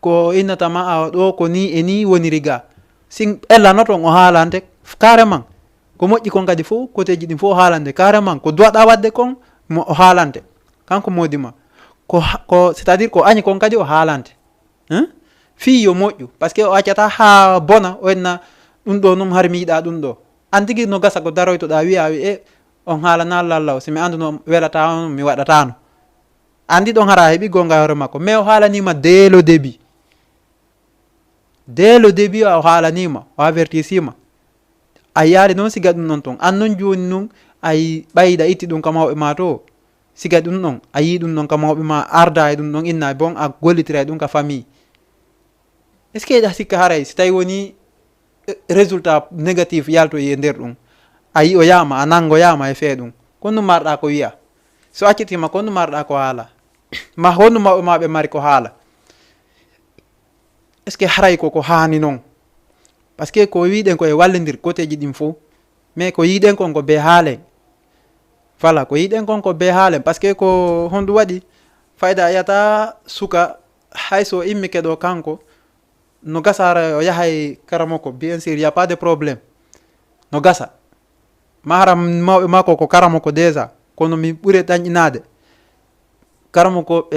ko innatama a ɗo ko ni e ni woniri ga, sin ellano ton o haalante carrément ko moƴƴi kon kadi fof côté ji ɗin fof o haalante carrément ko duwaɗa wadde kon o haalante kanko modi ma ko c'est à dire ko añi kon kadi o haalante fi yo moƴƴu par ce que o accata ha bona o enna ɗum ɗo num har mi yiɗa ɗum ɗo, an tigui no gasa ko daroytoɗa wiya wi e on haalana lallaw somi andu no welata on mi waɗatano, andi ɗon hara heeɓi gonga hoore makko, mais o haalanima dès le début o haalanima o avertisima a yaali noon siga ɗum ɗon ton. an noon joni noon ay ɓayda itti ɗum ka mawɓe ma to siga ɗum ɗon a yi ɗum ɗon ka mawɓe ma arda e ɗum ɗon inna bon a gollitira e ɗum ka famille. est ce que ɗa sikka haray si tawi woni résultat négatif yaltoyi e nder ɗum a yi o yama a nangoyama e fee ɗum konno marɗa ko wiya, so accitima konno marɗa ko haala ma honno mawɓe ma ɓe mari ko haala. est ce que haray koko hani noon par ce que ko wiɗen koye wallodir côté ji ɗin fof, mais ko yiɗen kon ko be haalen, voilà ko yiɗen kon ko be haalen par ce que ko honɗum waɗi fayda a yiyata suka hayso immi keɗo kanko no gasara o yahay karamoko bien sûr y a pas de problème no gasa mahara mawɓe makko ko karamoko déjà kono mi ɓuure ɗañƴinade karamoko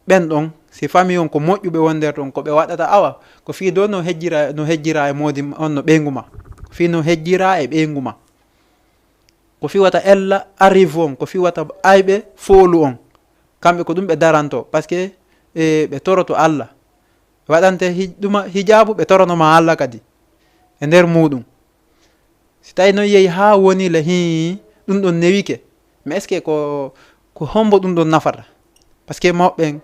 ɓen ɗon si famille on ko moƴƴuɓe won nder ton ko ɓe waɗata awa ko fi do no hejjira e modi on no ɓeygu ma, ko fi no hejjira e ɓeygu ma, ko fi wata ella arrive on, ko fi wata ayɓe foolu on, kamɓe ko ɗum ɓe daranto par ce que ɓe toroto Allah waɗante ɗuma hijabu ɓe toronoma Allah kadi e nder muɗum. si tawi noon yeehi ha woni le hi ɗum ɗon newike mais est ce que ko hombo ɗum ɗon nafata par ce que mawɓe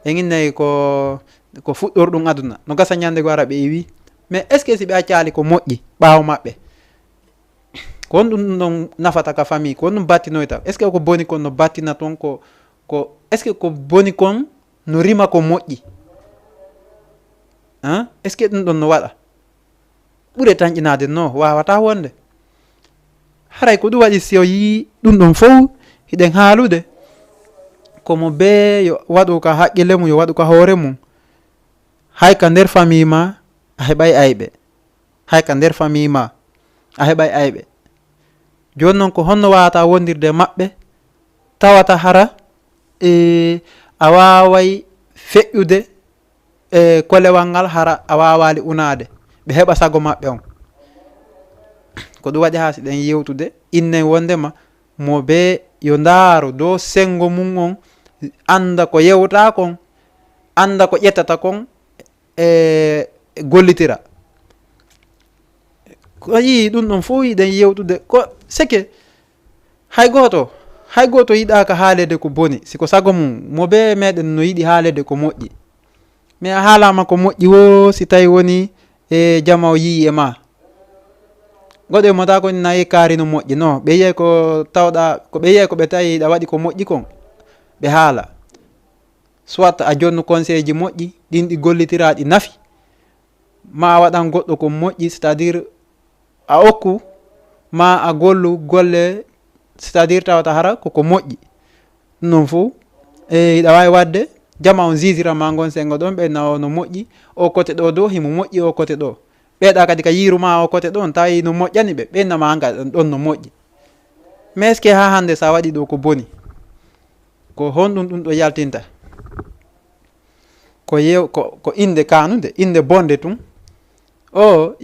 en innayi ko fuɗɗorɗum aduna no gasa ñande go ara ɓe iwi mais est ce que si ɓe accali ko moƴƴi ɓaawo maɓɓe ko on ɗum ɗon nafata ka famille, ko on ɗum battinoyta est ce que ko boni kon no battina toon ko est ce que ko boni kon no rima ko moƴƴi est ce que ɗum ɗon no waɗa ɓuure tañƴinade no wawata wonde. haray ko ɗum waɗi si o yi ɗum ɗon fof hiɗen haalude komo be yo waɗu ka haqqille mum yo waɗu ka hoore mum, hay ka nder famille ma a heɓay ayɓe, hay ka nder famille ma a heɓay ayɓe. joni noon ko honno wawata wondirde maɓɓe tawata hara a waway feƴƴude kolewal ngal hara a wawali unade ɓe heɓa sago maɓɓe on. ko ɗum waɗi ha si ɗen yewtude innen wondema mo be yo ndaaro dow sengo mum on anda ko yewta kon, anda ko ƴettata kon gollitira. ko yi ɗum ɗon fof yiɗen yewtude ko seke hay goto yiɗa ka haalede ko boni siko sago mum mo be meɗen no yiɗi haalede ko moƴƴi, mais a haalama ko moƴƴi wo si tawi woni jama o yii e ma goɗo mota ko nayi kaari no moƴƴi non ɓe yiye ko tawɗa ko ɓe yiye ko ɓe tawi ɗa waɗi ko moƴƴi kon ɓe haala soit a jonnu conseil ji moƴƴi ɗin ɗi gollitira ɗi nafi ma a waɗan goɗɗo ko moƴƴi c'est à dire a okku ma a gollu golle c'est à dire tawata hara koko moƴƴi ɗum noon fof hiɗa wawi wadde jama on jisirama gon sengo ɗon ɓe nawo no moƴƴi o côté ɗo dow himo moƴƴi o côté ɗo ɓeeɗa kadi ka yiruma o côté ɗon tawi no moƴƴani ɓe ɓennama anga ɗon no moƴƴi. mais est ce que ha hande sa waɗi ɗo ko boni ko honɗum ɗum ɗo yaltinta ko inde kanude inde bonde tun o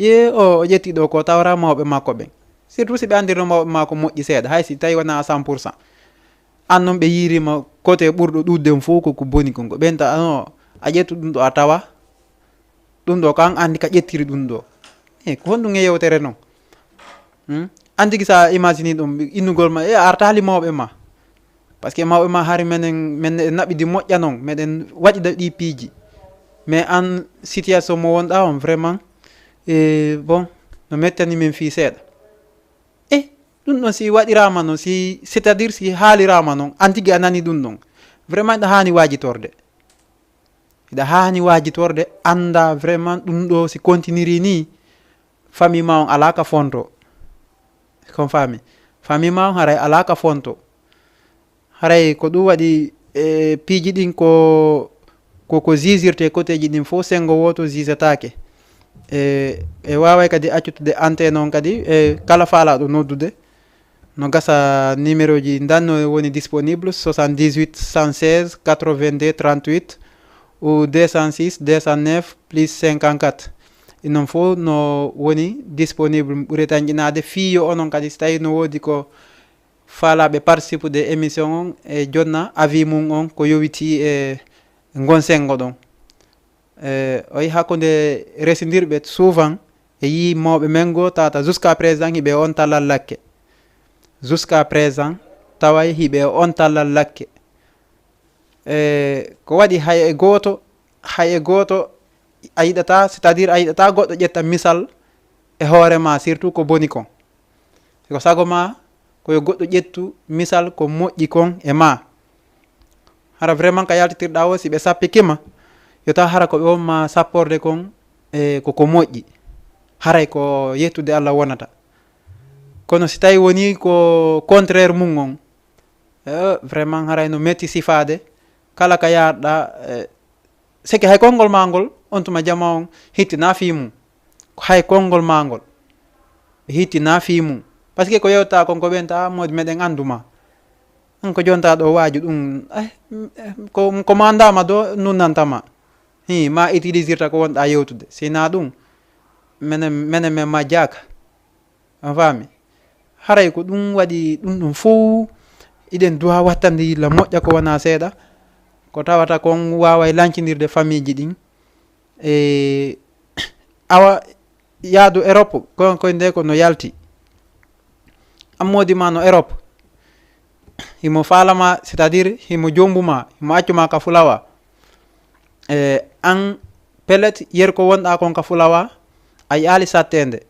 ƴetti ɗo ko tawra mawɓe makko ɓen surtout si ɓe andirno mawɓe makko moƴƴi seeɗa hay si tawi wona 100% an noon ɓe yirima côté ɓurɗo ɗuddem fof koko boni kon ko ɓenta no a ƴettu ɗum ɗo a tawa ɗum ɗo kan andi ka ƴettiri ɗum ɗo ko honɗum e yewtere noon andi sa imagine ɗum innugol ma a artali mawɓe ma par ce que mawɓe ma hari men e naɓidi moƴƴa noon meɗen waɗida ɗi piiji mais an situation mo wonɗa on vraiment bon no mettani min fi seeɗa ɗum ɗon si waɗirama noon si c'est à dire si haalirama noon an tigui a nani ɗum ɗon vraiment ɗa hani wajitorde iɗa hani wajitorde anda vraiment ɗum ɗo si continue ni famille ma on alaka fonto kon fami famille ma on haray alaka fonto haray ko ɗum waɗi piiji ɗin ko jisirte côté ji ɗin fo sengo woto jisatake e waway kadi accutude antenne on kadi kala faalaɗo noddude no gasa numéro ji danno woni disponible 78 116 82 38 ou 206 209 plus 54 non fo no woni disponible ɓuuri tañƴinade fiyo onon kadi so tawi no wodi ko faalaɓe participe de émission on e jonna avis mum on ko yowiti e gon sengo ɗon o yi hakkude residirɓe souvent e yi mawɓe men go tawata jusqu'à présent hiɓe on tallal lakke jusqu'à présent taway hiɓe on tallal lakke ko waɗi hay e goto a yiɗata c'est à dire a yiɗata goɗɗo ƴetta misal e hoorema surtout ko boni kon ko sago ma koyo goɗɗo ƴettu misal ko moƴƴi kon e ma hara vraiment ka yaltitirɗa o si ɓe sappikima yo taw hara ko ɓe wonma sapporde kon koko moƴƴi haray ko yettude Allah wonata kono si tawi woni ko contraire mum on vraiment haray no metti sifade kala ka yarɗa seke hay konngol ma ngol on tuma jama on hittina fi mum hay konngol ma ngol hittina fi mum par ce que ko yewta kon ko ɓenta modi meɗen anduma on ko jonta ɗo waaju ɗum ko mandama do nunnantama ma utilisirta ko wonɗa yewtude sina ɗum menen men ma jaaka on faami haray ko ɗum waɗi ɗum ɗum fo iɗen duwa wattande yilla moƴƴa ko wona seeɗa ko tawata kon waway lancinirde famille ji ɗin awa yaadu Europe koy nde ko no yalti ammodima no Europe himo falama c'est à dire himo jombuma himo accuma ka fulawa an pelet yer ko wonɗa kon ka fulawa a yaali sattede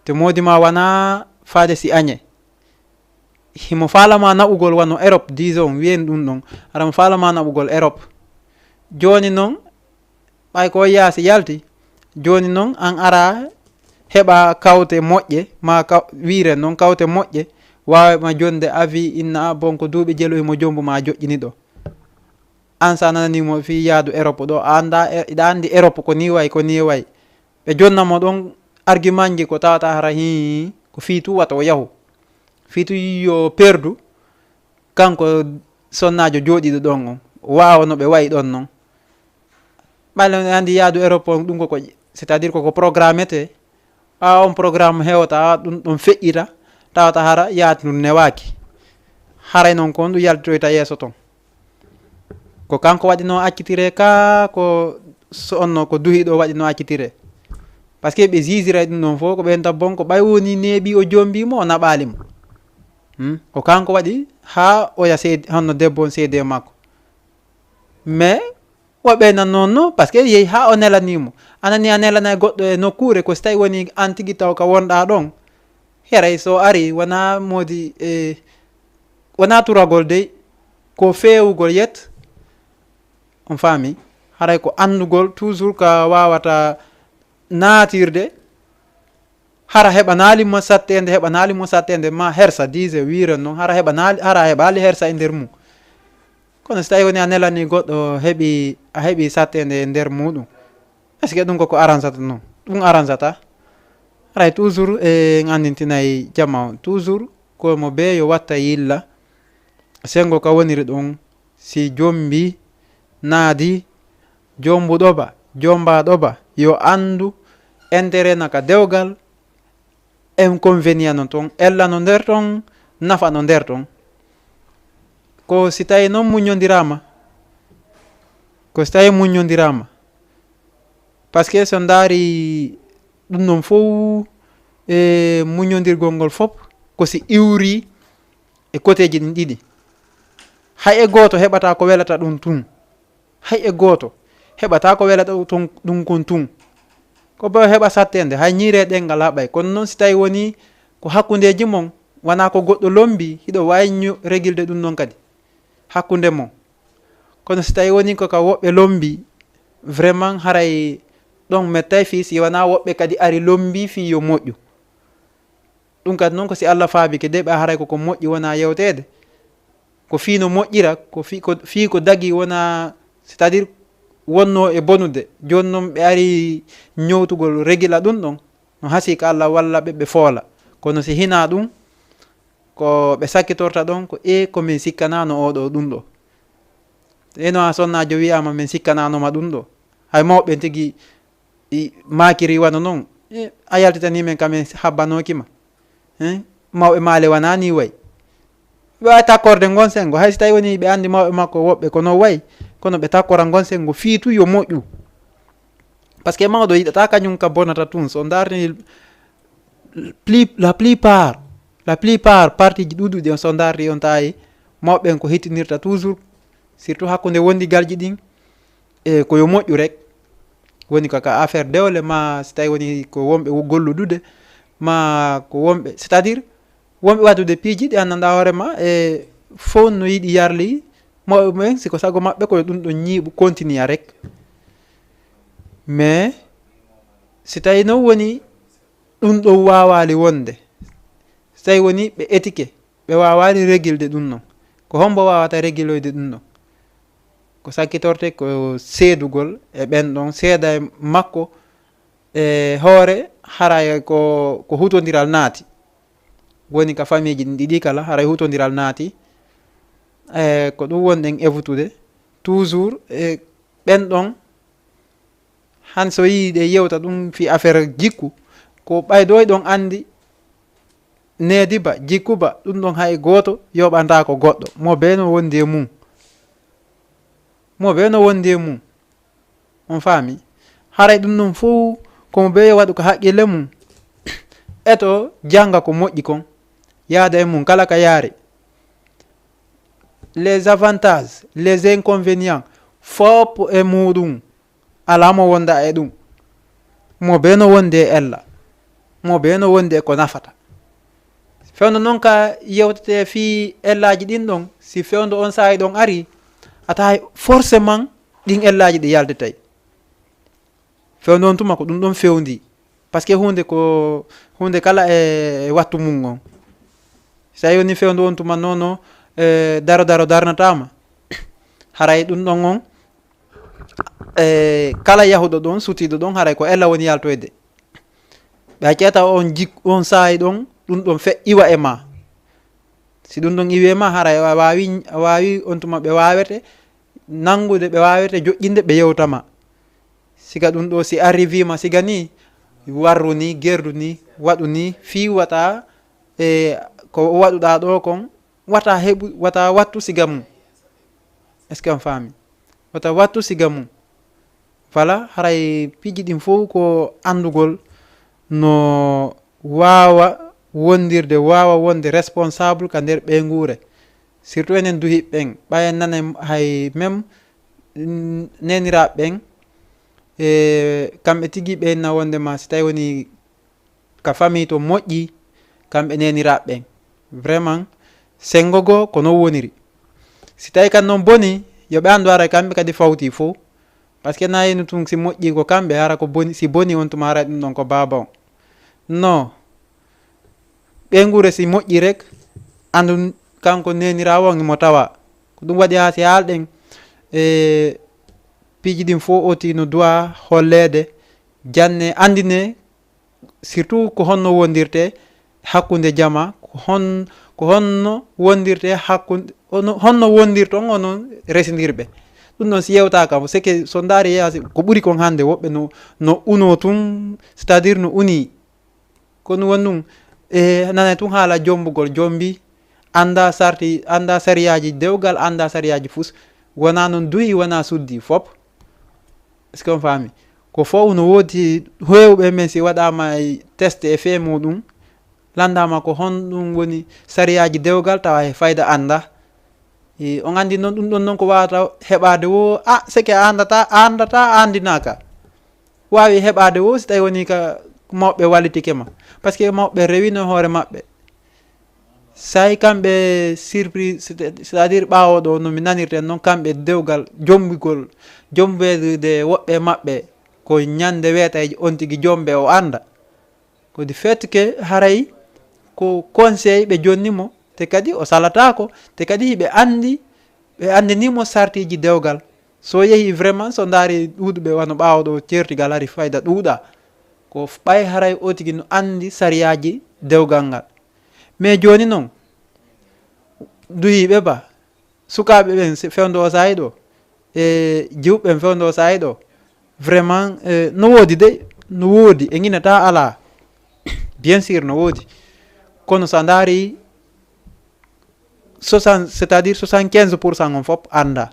te modima wana faade si añe himo falama naɓugol wano Europe disons wiyen ɗum ɗon aɗa mo falama naɓugol Europe joni noon ɓay ko yaasi yalti joni noon an ara heɓa kawte moƴƴe ma wiren noon kawte moƴƴe wawema jonde avis inna bon ko duuɓi jelo himo jombuma joƴƴini ɗo an sa nananimo fi yaadu Europe ɗo anda iɗa andi Europe ko ni way ɓe jonnamo ɗon argument ji ko tawata hara ko fiitu wata o yahu fiitu yo perdu kanko sonnajo jooɗiɗo ɗon on wawa no ɓe wayi ɗon noon ɓaylen andi yaadu Europe on ɗum koko c'est à dire koko programmete ɓawa on programme hewta ɗum ɗon feƴƴita tawata hara yaadu ɗum newaki haray noon kon ɗum yaltitoyta yeeso ton ko kanko waɗino accitire ka ko so onno ko duhiɗo waɗino accitire par ce que ɓe jisiray ɗum ɗon fof ko ɓen tabbon ko ɓay woni neeɓi o jombimo o naɓalimo ko kanko waɗi ha oya seedi honno debbo on seedi e makko mais woɓɓe nan noon no par ce que yeehi ha o nelanimo anani a nelana goɗɗo e nokkure ko so tawi woni an tigui taw ka wonɗa ɗon heray so ari wona modi wona turagol dey ko fewugol yet on faami haray ko andugol toujours ka wawata natirde hara heɓanalimo sattede ma hersa dise wiren noon hara heɓali hersa e nder mum kono so tawi woni a nelani goɗɗo a heeɓi sattede e nder muɗum est ce que ɗum koko arransata noon ɗum arransata haray toujours andintinayi jama on toujours komo be yo watta yilla sengo ka woniri ɗon si jombi naadi jombuɗoba jombaɗoba yo andu intérêt naka dewgal inconvénient no toon ella no nder toon nafa no nder toon ko si tawi noon muñodirama par ce que so daari ɗum ɗon fof muñodirgol ngol fof ko si iwri e côté ji ɗin ɗiɗi hay e goto heɓata ko welata ɗum tun, hay e goto heɓata ko welata ɗum kon tun, ko bo heɓa sattede hay ñiire ɗengal haɓay. kono noon si tawi woni ko hakkudeji mon wona ko goɗɗo lombi hiɗo wawi régilde ɗum noon kadi hakkude mon. kono si tawi woni koka woɓɓe lombi vraiment haray ɗon mettay fi si wona woɓɓe kadi ari lombi fi yo moƴƴu. ɗum kadi noon ko si Allah faabike de ɓe haray koko moƴƴi wona yewtede, ko fi no moƴƴira, ko fi ko dagui wona, c'est à dire wonno e bonude. joni noon ɓe ari ñowtugol régila ɗum ɗon no haasi ko Allah walla ɓe foola. kono si hina ɗum ko ɓe sakkitorta ɗon ko komin sikkanano oɗo ɗum ɗo, eno ha sonnajo wiyama min sikkananoma ɗum ɗo, hay mawɓe tigui makiri wana noon, a yaltitani men kamin habbanokima. mawɓe maale wona ni way, ɓe wawi takkorde gon sengo, hay so tawi woni ɓe andi mawɓe makko woɓɓe kono way, kono ɓe takkora gon sengo fiitu yo moƴƴu. par ce que mawɗo yiɗata kañum ka bonata tun. so darni la plupart partie ji ɗuɗuɗi on so darri on tawi mawɓen ko hittinirta toujours, surtout hakkude wondigalji ɗin e koyo moƴƴu rek woni kaka affaire dewle, ma so tawi woni ko wonɓe golluɗude, ma ko wonɓe, c'est à dire wonɓe waddude piiji ɗi anndanɗa hoorema e fof no yiɗi yarli mawɓe mumen siko sago maɓɓe koye ɗum ɗon ñiiɓu continue rek. mais si tawi noon woni ɗum ɗon wawali wonde, so tawi woni ɓe étiqué ɓe wawali régilde ɗum ɗon, ko hombo wawata réguiloyde ɗum ɗon, ko sakkitorte ko seedugol e ɓen ɗon seeda e makko e hoore haray ko hutodiral naati, woni ka famille ji ɗiɗi kala haray hutodiral naati, ko ɗum wonɗen évitude toujours e ɓen ɗon. han so yi ɗe yewta ɗum fi affaire jikku, ko ɓaydoy ɗon andi nediba jikkuba ɗum ɗon hay goto yoɓanta ko goɗɗo, mo be no wondi e mum, mo be no wondi e mum, on faami. haray ɗum ɗon fo komo be yo waɗu ko haqqille mum eto janga ko moƴƴi kon yaada e mum kala ka yaari. les avantages les inconvénients fop e muɗum ala mo wonda e ɗum, mo be no wondi e ella, mo be no wondi e ko nafata. fewndo noon ka yewtete fi ellaji ɗin ɗon, si fewndo on saahi ɗon ari ata forcément ɗin ellaji ɗi yaldetay, fewndo on tuma ko ɗum ɗon fewndi, par ce que hunde kala e wattu mum on. sa yoni fewndo on tuma nono daro darnatama haray ɗum ɗon on kala yahuɗo ɗon sutiɗo ɗon haray ko ella woni yaltoyde. ɓe acceta on saahi ɗon ɗum ɗon iwa e ma, si ɗum ɗon iwi e ma haray a wawi on tuma ɓe wawete nangude, ɓe wawete joƴƴinde ɓe yewtama. siga ɗum ɗo si arrivima siga ni warru ni gerdu ni waɗu ni fiwata ko waɗuɗa ɗo kon wata wattu siga mum. est ce que on faami, wata wattu siga mum. voilà haray piiji ɗin fof ko andugol no wawa wonde responsable ka nder ɓeygure, surtout enen duhiɓe ɓen. ɓayen nane hay même neniraɓe ɓen kamɓe tigui ɓenna wondema si tawi woni ka famille to moƴƴi kamɓe neniraɓe ɓen vraiment sengogo ko non woniri. si tawi kan noon boni yoɓe andu ara kamɓe kadi fawti fo, par ce que nayino tun si moƴƴi ko kamɓe hara ko boni, si boni on tuma hara ɗum ɗon ko baba on. non ɓeygure si moƴƴi rek andu kanko nenirawo on mo tawa. ko ɗum waɗi ha si haalɗen piiji ɗin fo oti no duwa hollede janne andine surtout ko honno wondirte hakkude jama, ko honno wondirte hakkude honno wondirton onon residirɓe. ɗum ɗon si yewta kam c'est que so daari yeyasi ko ɓuuri kon hande woɓɓe no uno tun, c'est à dire no uni. kono won ɗum nane tun haala jombugol, jombi anda sariyaji dewgal, anda sariyaji fus, wona noon duhi wona suddi fop. est ce que on faami, ko fof no woodi hewɓe men si waɗama test e fe muɗum landama ko honɗum woni sariyaji dewgal tawa e fayda anda, on andi noon ɗum ɗon noon ko wawata heɓade wo seke andata andinaka wawi heɓade wo si tawi woni ka mawɓe wallitike ma par ce que mawɓe rewino hoore maɓɓe say kamɓe surprise c'est à dire ɓawoɗo nomi nanirten noon kamɓe dewgal jombede woɓɓe maɓɓe ko ñande weetaji on tigui jombe o anda ko du fait que haray ko conseil ɓe jonnimo te kadi o salatako te kadi ɓe andinimo sartiji dewgal so yeehi vraiment so daari ɗuɗuɓe wano ɓawoɗo certigal ari fayda ɗuuɗa ko ɓay haray o tigui no andi sariyaji dewgal ngal mais joni noon duhiɓe ba sukaɓe ɓen fewdo sayi ɗo e jiwɓen fewdo sayi ɗo vraiment no woodi de no woodi e guinata ala bien sûr no woodi kono sa daari 60 c'est à dire 75% on fop anda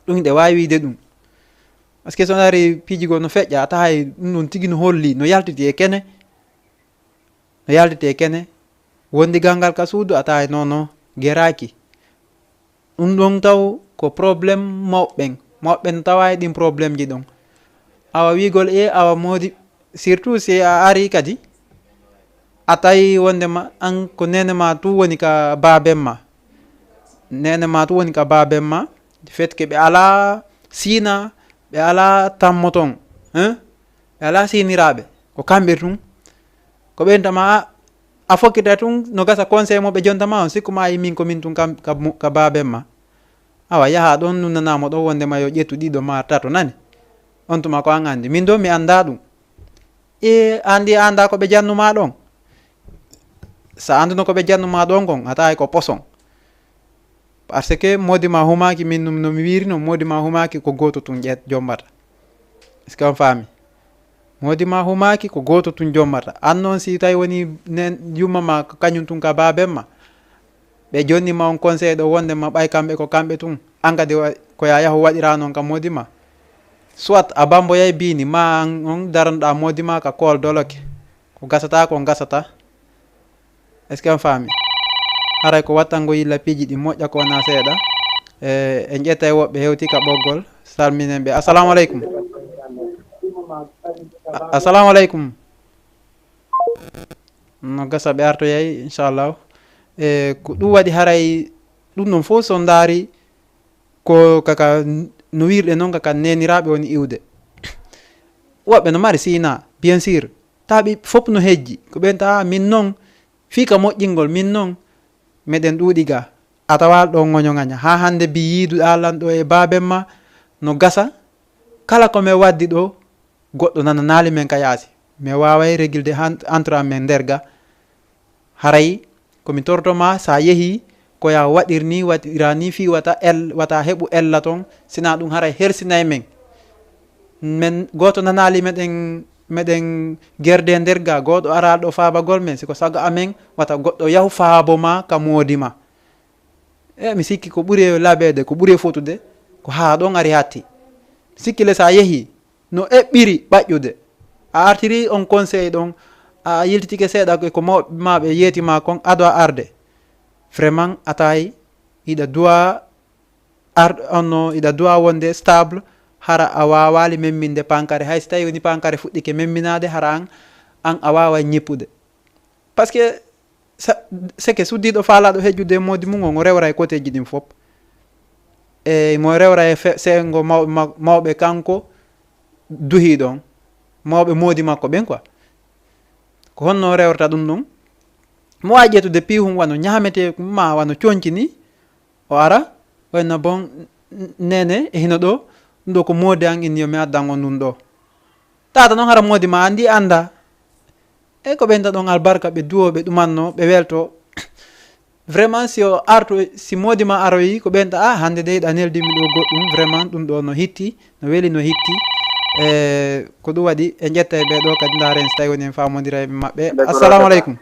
ɗum ɗe wawi wiide ɗum par ce que so daari piijigo no feƴƴa ata hay ɗum ɗon tigui no holli no yaltiti e kene wondigal ngal ka suudu ata hay nono gueraki ɗum ɗon taw ko probléme mawɓen tawa ɗin probléme ji ɗon awa wigol awa moodi surtout si a ari kadi a tawi wondema an ko nenema tu woni ka babemma fait que ɓe ala sina ɓe ala tammoton ɓe ala siniraɓe ko kamɓe tun ko ɓentama a fokkita tun no gasa conseil mo ɓe jontama on sikkuma yi min komin tun ka babemma awa yaha ɗon nunnanamo ɗo wondema yo ƴettu ɗiɗo ma tato nani on tuma ko an andi min do mi anda ɗum anda ko ɓe jannuma ɗon sa anduno ko ɓe jannuma ɗon kon ata ko poson parce que modima humaki min nomi wirino modima humaki ko goto tun jombata est ce que on faami modima humaki ko goto tun jombata an noon si tawi woni yummama kañum tun ka babemma ɓe jonnima on conseil ɗo wondema ɓay kamɓe ko kamɓe tun an kadi ko ya yahu waɗira noon ka modima soit a bamboyay bini ma on daranoɗa modima ka kool doloke ko gasata est ce que on faami haray ko wattango yilla piiji ɗi moƴƴa ko wona seeɗa en ƴetta e woɓɓe hewti ka ɓoggol salminen ɓe assalamu aleykum no gasa ɓe artoyay inchallahu ko ɗum waɗi haray ɗum ɗon fof so daari ko kaka no wirɗe noon kaka neniraɓe woni iwde woɓɓe no mari sina bien sûr taɓi fop no hejji ko ɓenta min noon fika moƴƴingol min noon meɗen ɗuuɗi ga a tawal ɗo goñogaña ha hande bi yiiduɗa lanɗo e babemma no gasa kala komin waddi ɗo goɗɗo nana naali men ka yaasi mi waway régulde entre amen nder ga haray komi tortoma sa yeehi koya waɗirni waɗirani fi wata heɓu ella toon sina ɗum haray hersinay men goto nanali meɗen guerde nder ga goɗɗo araɗo fabagol men siko sago amen wata goɗɗo yahu faabo ma ka moodima mi sikki ko ɓuuri laɓede ko ɓuuri fotude ko ha ɗon ari hatti sikkile sa yeehi no eɓɓiri ɓaƴƴude a artiri on conseil ɗon a yiltitike seeɗa ko maɓe yeetima kon ado a arde vraiment atayi iɗa duwa iɗa duwa wonde stable hara a wawali memminde pankare hay so tawi woni pankare fuɗɗike memminade hara an a wawa ñippude par ce que seke suddiɗo faalaɗo hejjude modi mum o rewra e côté ji ɗin fop e mo rewra e sengo mawɓe kanko duhiɗon mawɓe modi makko ɓen quoi ko honno rewrata ɗum ɗon mo wawi ƴettude pihum wano ñamete ma wano coñci ni o ara wayno bon nene e hino ɗo ɗum ɗo ko modi an inni yomi addan on ɗum ɗo tata noon hara modi ma andi anda e ko ɓenta ɗon albarka ɓe duwoɓe ɗumanno ɓe welto vraiment si o arto si modi ma aroyi ko ɓenta hande de yiɗa neldimi ɗo goɗɗum vraiment ɗum ɗo no hitti no weeli no hitti ko ɗum waɗi e ƴetta e ɓeɗo kadi daren so tawi woni en famodira e maɓɓe assalamu aleykum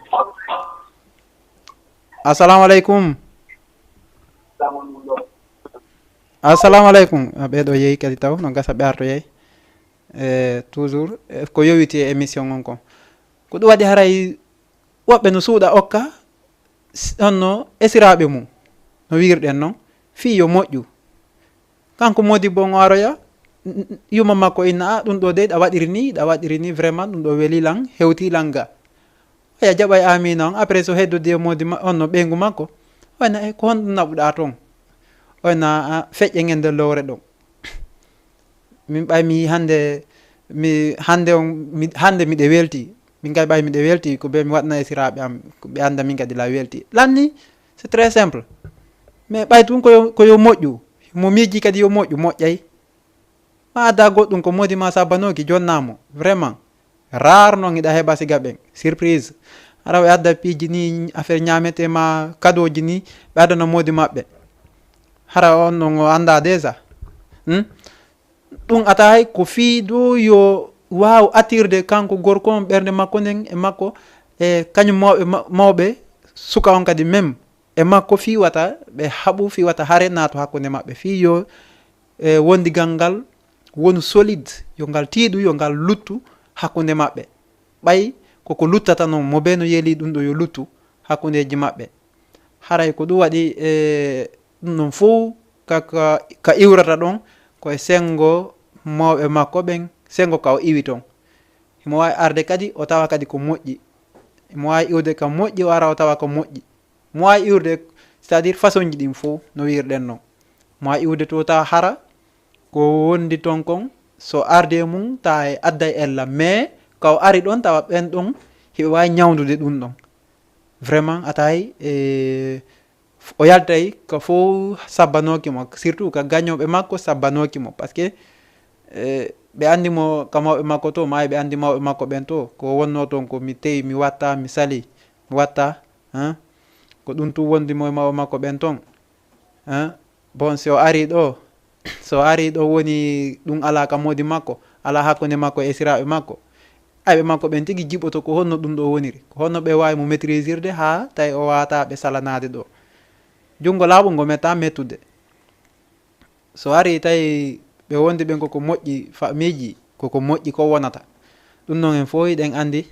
assalamu aleykum ɓeɗo yeehi kadi taw no gasa ɓe arto yeey toujours ko yowiti e émission on kon ko ɗum waɗi haray woɓɓe no suuɗa okka honno esiraɓe mum no wirɗen noon fii yo moƴƴu. Kanko Modibo on aroya yuma makko inna ɗum ɗo de ɗa waɗiri ni vraiment ɗum ɗo welilan hewtilan ga. Oya jaɓay Amina on après so heddodi e Modi on no ɓeygu makko oyna ko honɗum naɓuɗa toon oyna feƴƴe gen nder lowre ɗon. Min ɓay mi hande miɗe welti min kay ɓay miɗe welti ko ɓe mi waɗna e siraɓe am ɓe anda min kadi la welti lanni c'est très simple. Mais ɓay tun koyo moƴƴu mo miiji kadi yo moƴƴu moƴƴay ma adda goɗɗum ko Modi ma sabanoki jonnamo vraiment rare noon hiɗa heɓa siga ɓen surprise ara ɓe adda piiji ni affaire ñametema cadeau ji ni ɓe addana Modi maɓɓe hara on non o anda déjà ɗum atay ko fii do yo waw attirde kanko gorko on ɓernde makko nden e makko e kañum mawɓe suka on kadi même e makko fiwata ɓe haɓu fiwata hare naato hakkude maɓɓe fi yo wondigal ngal wonu solide yo ngal tiiɗu yo ngal luttu hakkude maɓɓe ɓay koko luttata noon mo be no yeeli ɗum ɗo yo luttu hakkudeji maɓɓe haray ko ɗum waɗi ɗum ɗon fof ka iwrata ɗon koye sengo mawɓe makko ɓen sengo ka o iwi toon imo wawi arde kadi o tawa kadi ko moƴƴi imo wawi iwde ka moƴƴi o ara o tawa ko moƴƴi mo wawi iwde c'est à dire façon ji ɗin fof no wirɗen noon mo wawi iwde to tawa hara ko wondi toon kon so arde mum tawa e adda e ella mais ka o ari ɗon tawa ɓen ɗon hiɓe wawi ñawdude ɗum ɗon vraiment atay o yaltay ko fof sabbanokimo surtout ka gañoɓe makko sabbanokimo par ce que ɓe andimo ka mawɓe makko to mayi ɓe andi mawɓe makko ɓen to ko wonno toon ko mi tewi mi watta mi sali mi watta ko ɗum tu wondimo e mawɓe makko ɓen toon bon so ari ɗo woni ɗum ala ka Modi makko ala hakkude makko e siraɓe makko ayɓe makko ɓen tigui jiɓoto ko honno ɗum ɗo woniri ko honno ɓe wawi mo maîtrisirde ha tawi o wata ɓe salanade ɗo jungo laaɓu ngo metta mettude so ari tawi ɓe wondi ɓen koko moƴƴi famiji koko moƴƴi ko wonata ɗum noon en fof ɗen andi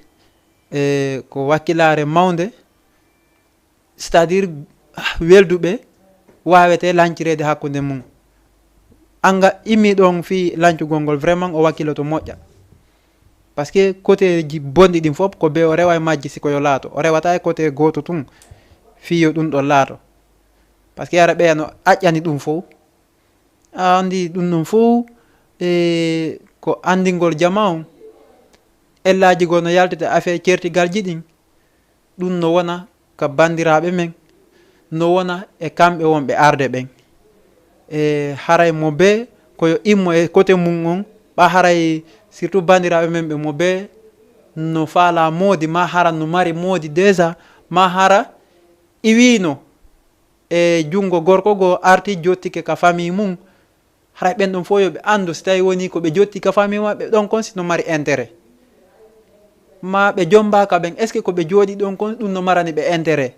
ko wakkilare mawde c'est à dire welduɓe wawete lancirede hakkude mum anga immi ɗon fi lancugol ngol vraiment o wakkiloto moƴƴa par ce que côté ji bonɗi ɗin fof ko be o rewa e majji siko yo laato o rewata e côté goto tun fiyo ɗum ɗon laato par ce que yara ɓeya no aƴƴani ɗum fof a andi ɗum ɗon fof ko andingol jama on ellaji go no yaltete affaire certigalji ɗin ɗum no wona ka bandiraɓe men no wona e kamɓe wonɓe arde ɓen haray mo be koyo immo e côté mum on ɓa haray surtout bandiraɓe men ɓe mo be no faala Modi ma hara no mari Modi déjà ma hara iwino e jungo gorko go arti jottike ka famille mum haray ɓen ɗon fof yoɓe andu so tawi woni koɓe jotti ka famille maɓɓe ɗon kon sino mari intérêt ma ɓe jombaka ɓen est ce que koɓe jooɗi ɗon kon ɗum no marani ɓe intérêt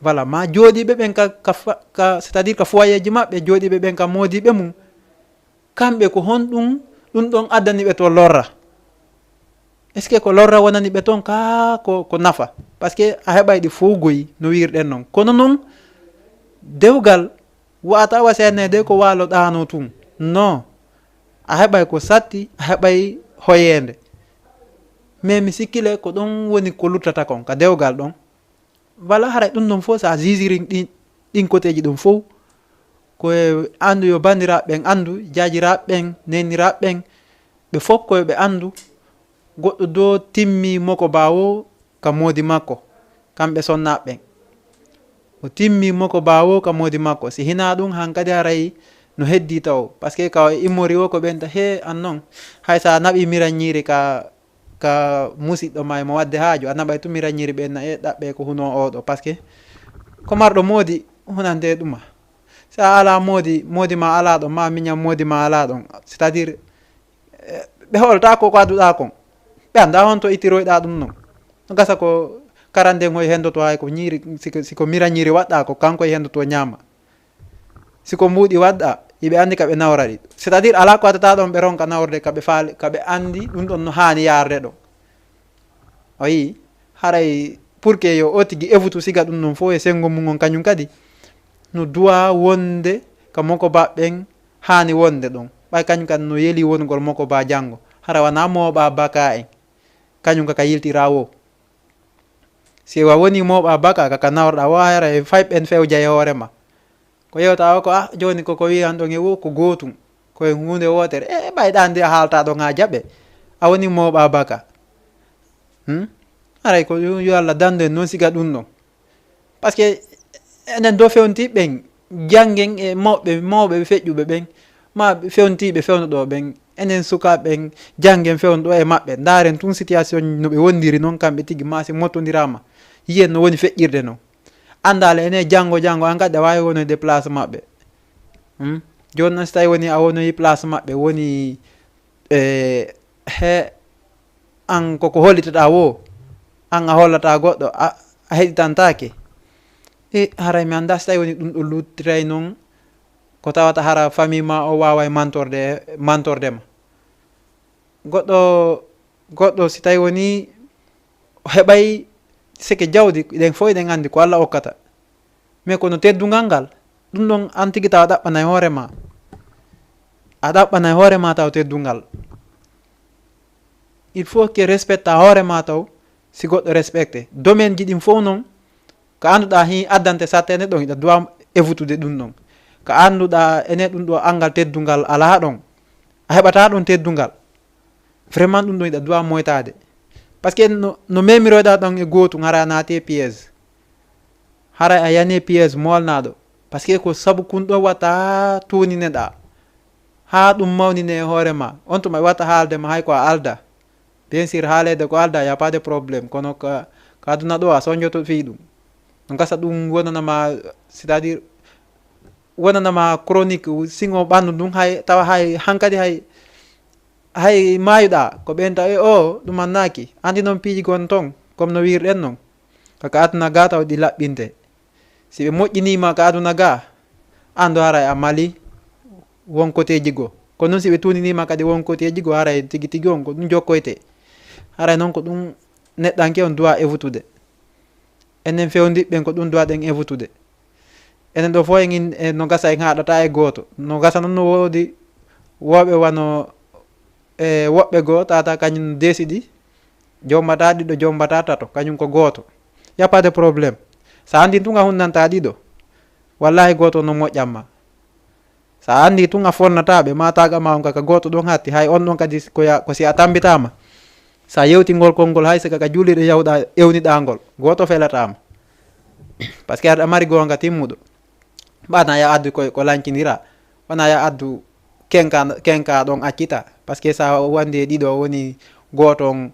voilà ma jooɗiɓe ɓen ka c'est à dire ka foyer ji maɓɓe jooɗiɓe ɓen ka modiɓe mum kamɓe ko honɗum ɗum ɗon addani ɓe to lorra est ce que ko lorra wonani ɓe toon ka ko nafa par ce que a heɓay ɗi fof goyi no wirɗen noon kono noon dewgal wata wasenede ko walo ɗano tun non a heɓay ko satti a heɓay hoyende mais mi sikkile ko ɗon woni ko luttata kon ka dewgal ɗon voilà haray ɗum ɗon fof sa jisiri ɗin côté ji ɗum fof koye andu yo bandiraɓe ɓen andu jajiraɓe ɓen neniraɓe ɓen ɓe fof koye ɓe andu goɗɗo do timmi moko bawo ka Modi makko kamɓe sonnaɓe ɓen o timmi moko bawo ka Modi makko si hina ɗum hankadi haray no heddi taw par ce que ka immori o ko ɓenta he an noon hay sa naɓi mirañiri ka musidɗo ma mo wadde haaju a naɓay tu mirañiri ɓenna e ɗaɓɓe ko huno oɗo par ce que ko marɗo Modi hunante ɗuma sa ala Modi ma ala ɗon ma miñam Modi ma ala ɗon c'est à dire ɓe holta ko adduɗa kon ɓe anda on to ittiroyɗa ɗum noon no gasa ko karanden hoye hendoto hay ko ñiri siko mirañiri waɗɗa ko kanko e hendoto ñama siko mbuuɗi waɗɗa yiɓe andi kaɓe nawraɗi c'est à dire ala ko waddata ɗon ɓe ronka nawrde kaɓe faali kaɓe andi ɗum ɗon no hani yarde ɗo o yii haray pour que yo o tigui efutu siga ɗum ɗon fof e sengo mum on kañum kadi no duwa wonde ka moko ba ɓen hani wonde ɗon ɓay kañum kadi no yeeli wongol moko ba janggo hara wana moɓa baka en kañum kaka yiltira wo si wa woni moɓa baka kaka nawrɗa wo hara e fay ɓen fewja e hoorema ko yewta o ko joni koko wiyan ɗon e wo ko gotum koye hunde wotere ɓayɗa nde a haalta ɗon ha jaɓe a woni moɓa baka aray ko yo Allah dande en noon siga ɗum ɗon par ce que enen do fewntiɓe janggen e mawɓe feƴƴuɓe ɓen ma fewntiɓe fewnuɗo ɓen enen sukaɓen janggen fewnuɗo e maɓɓe daren tun situation no ɓe wondiri noon kamɓe tigui ma si mottodirama yiyen no woni feƴƴirde noon andale ene janggo an kadi a wawi wonoyde place maɓɓe joni noon so tawi woni a wonoyi place maɓɓe woni he an koko hollitoɗa wo an a hollata goɗɗo a heɗitantake haray mi anda so tawi woni ɗum ɗo luttiray noon ko tawata hara famille ma o wawa mantordema goɗɗo si tawi woni heɓay seke jawdi ɗen fo eɗen andi ko Allah okkata mais kono teddugal ngal ɗum ɗon an tigui taw a ɗaɓɓanay hoorema taw teddugal il faut que respecta hoorema taw si goɗɗo respecté domaine ji ɗin fof noon ko annduɗa hi addante sattene ɗon iɗa duwa évutude ɗum ɗon ko annduɗa ene ɗum ɗo angal teddugal ala ɗon a heɓata ɗon teddugal vraiment ɗum ɗon iɗa duwa moytade par ce que no memiroɗa ɗon e gotum hara a naate piège hara a yani piège molnaɗo par ce que ko saabu kun ɗo watta tunineɗa ha ɗum mawnine e hoorema on tuma watta haaldema hay ko a alda bien sûr haalede ko alda y a pas de probléme kono ka aduna ɗo a soñjoto fi ɗum no gasa ɗum wonanama c'est à dire wonanama chronique singo ɓandu ɗum hay tawa hay hankkadi hay mayuɗa ko ɓen taw o ɗum annaki andi noon piiji gon ton comme no wirɗen noon kaka aduna ga taw ɗi laɓɓinte si ɓe moƴƴinima ka aduna ga ando haray a mali won côtéji goo ko noon si ɓe tuninima kadi won côtéji goo haray tigui tigui on ko ɗum jokkoyte haray noon ko ɗum neɗɗanke on duwa évutude enen fewdiɓɓen ko ɗum duwa ɗen évutude enen ɗo fo en no gasa en haɗata e goto no gasa noon no woodi woɓe wano woɓɓe goo tata kañum décidi jombata ɗiɗo jombata tato kañum ko goto y a pas de probléme sa andi tun a hunnanta ɗiɗo wallahi goto no moƴƴatma sa andi tun a fonnataɓe mataga ma on kaka goto ɗon hatti hay on ɗon kadi ko si a tambitama sa yewtingol konngol hay so kaka juuliɗo yawɗa ewniɗa ngol goto felatama par ce que aɗa mari gonga timmuɗo ɓana ya addu ko lancinira wona ya addu kenka ɗon accita par ce que sa wandi ɗiɗo woni goto on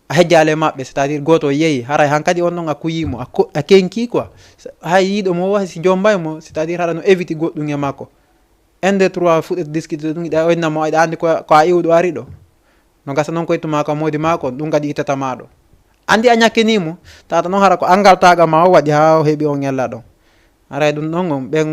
a hejjale maɓɓe c'est à dire goto yeeyi haray hankkadi on ɗon a kuyimo a kenki quoi hay yiiɗo mo wasi si jombaymo c'est à dire haɗa no éviti goɗɗum e makko 1 2 3 fuɗɗete discuté ɗum iɗa onnamo aɗa andi ko a iwɗo ari ɗo no gasa noon koytuma ka modi makon ɗum kadi ittatama ɗo andi a ñakkinimo tata noon hara ko angal taga ma o waɗi ha o heeɓi o ngella ɗon haray ɗum ɗon on ɓen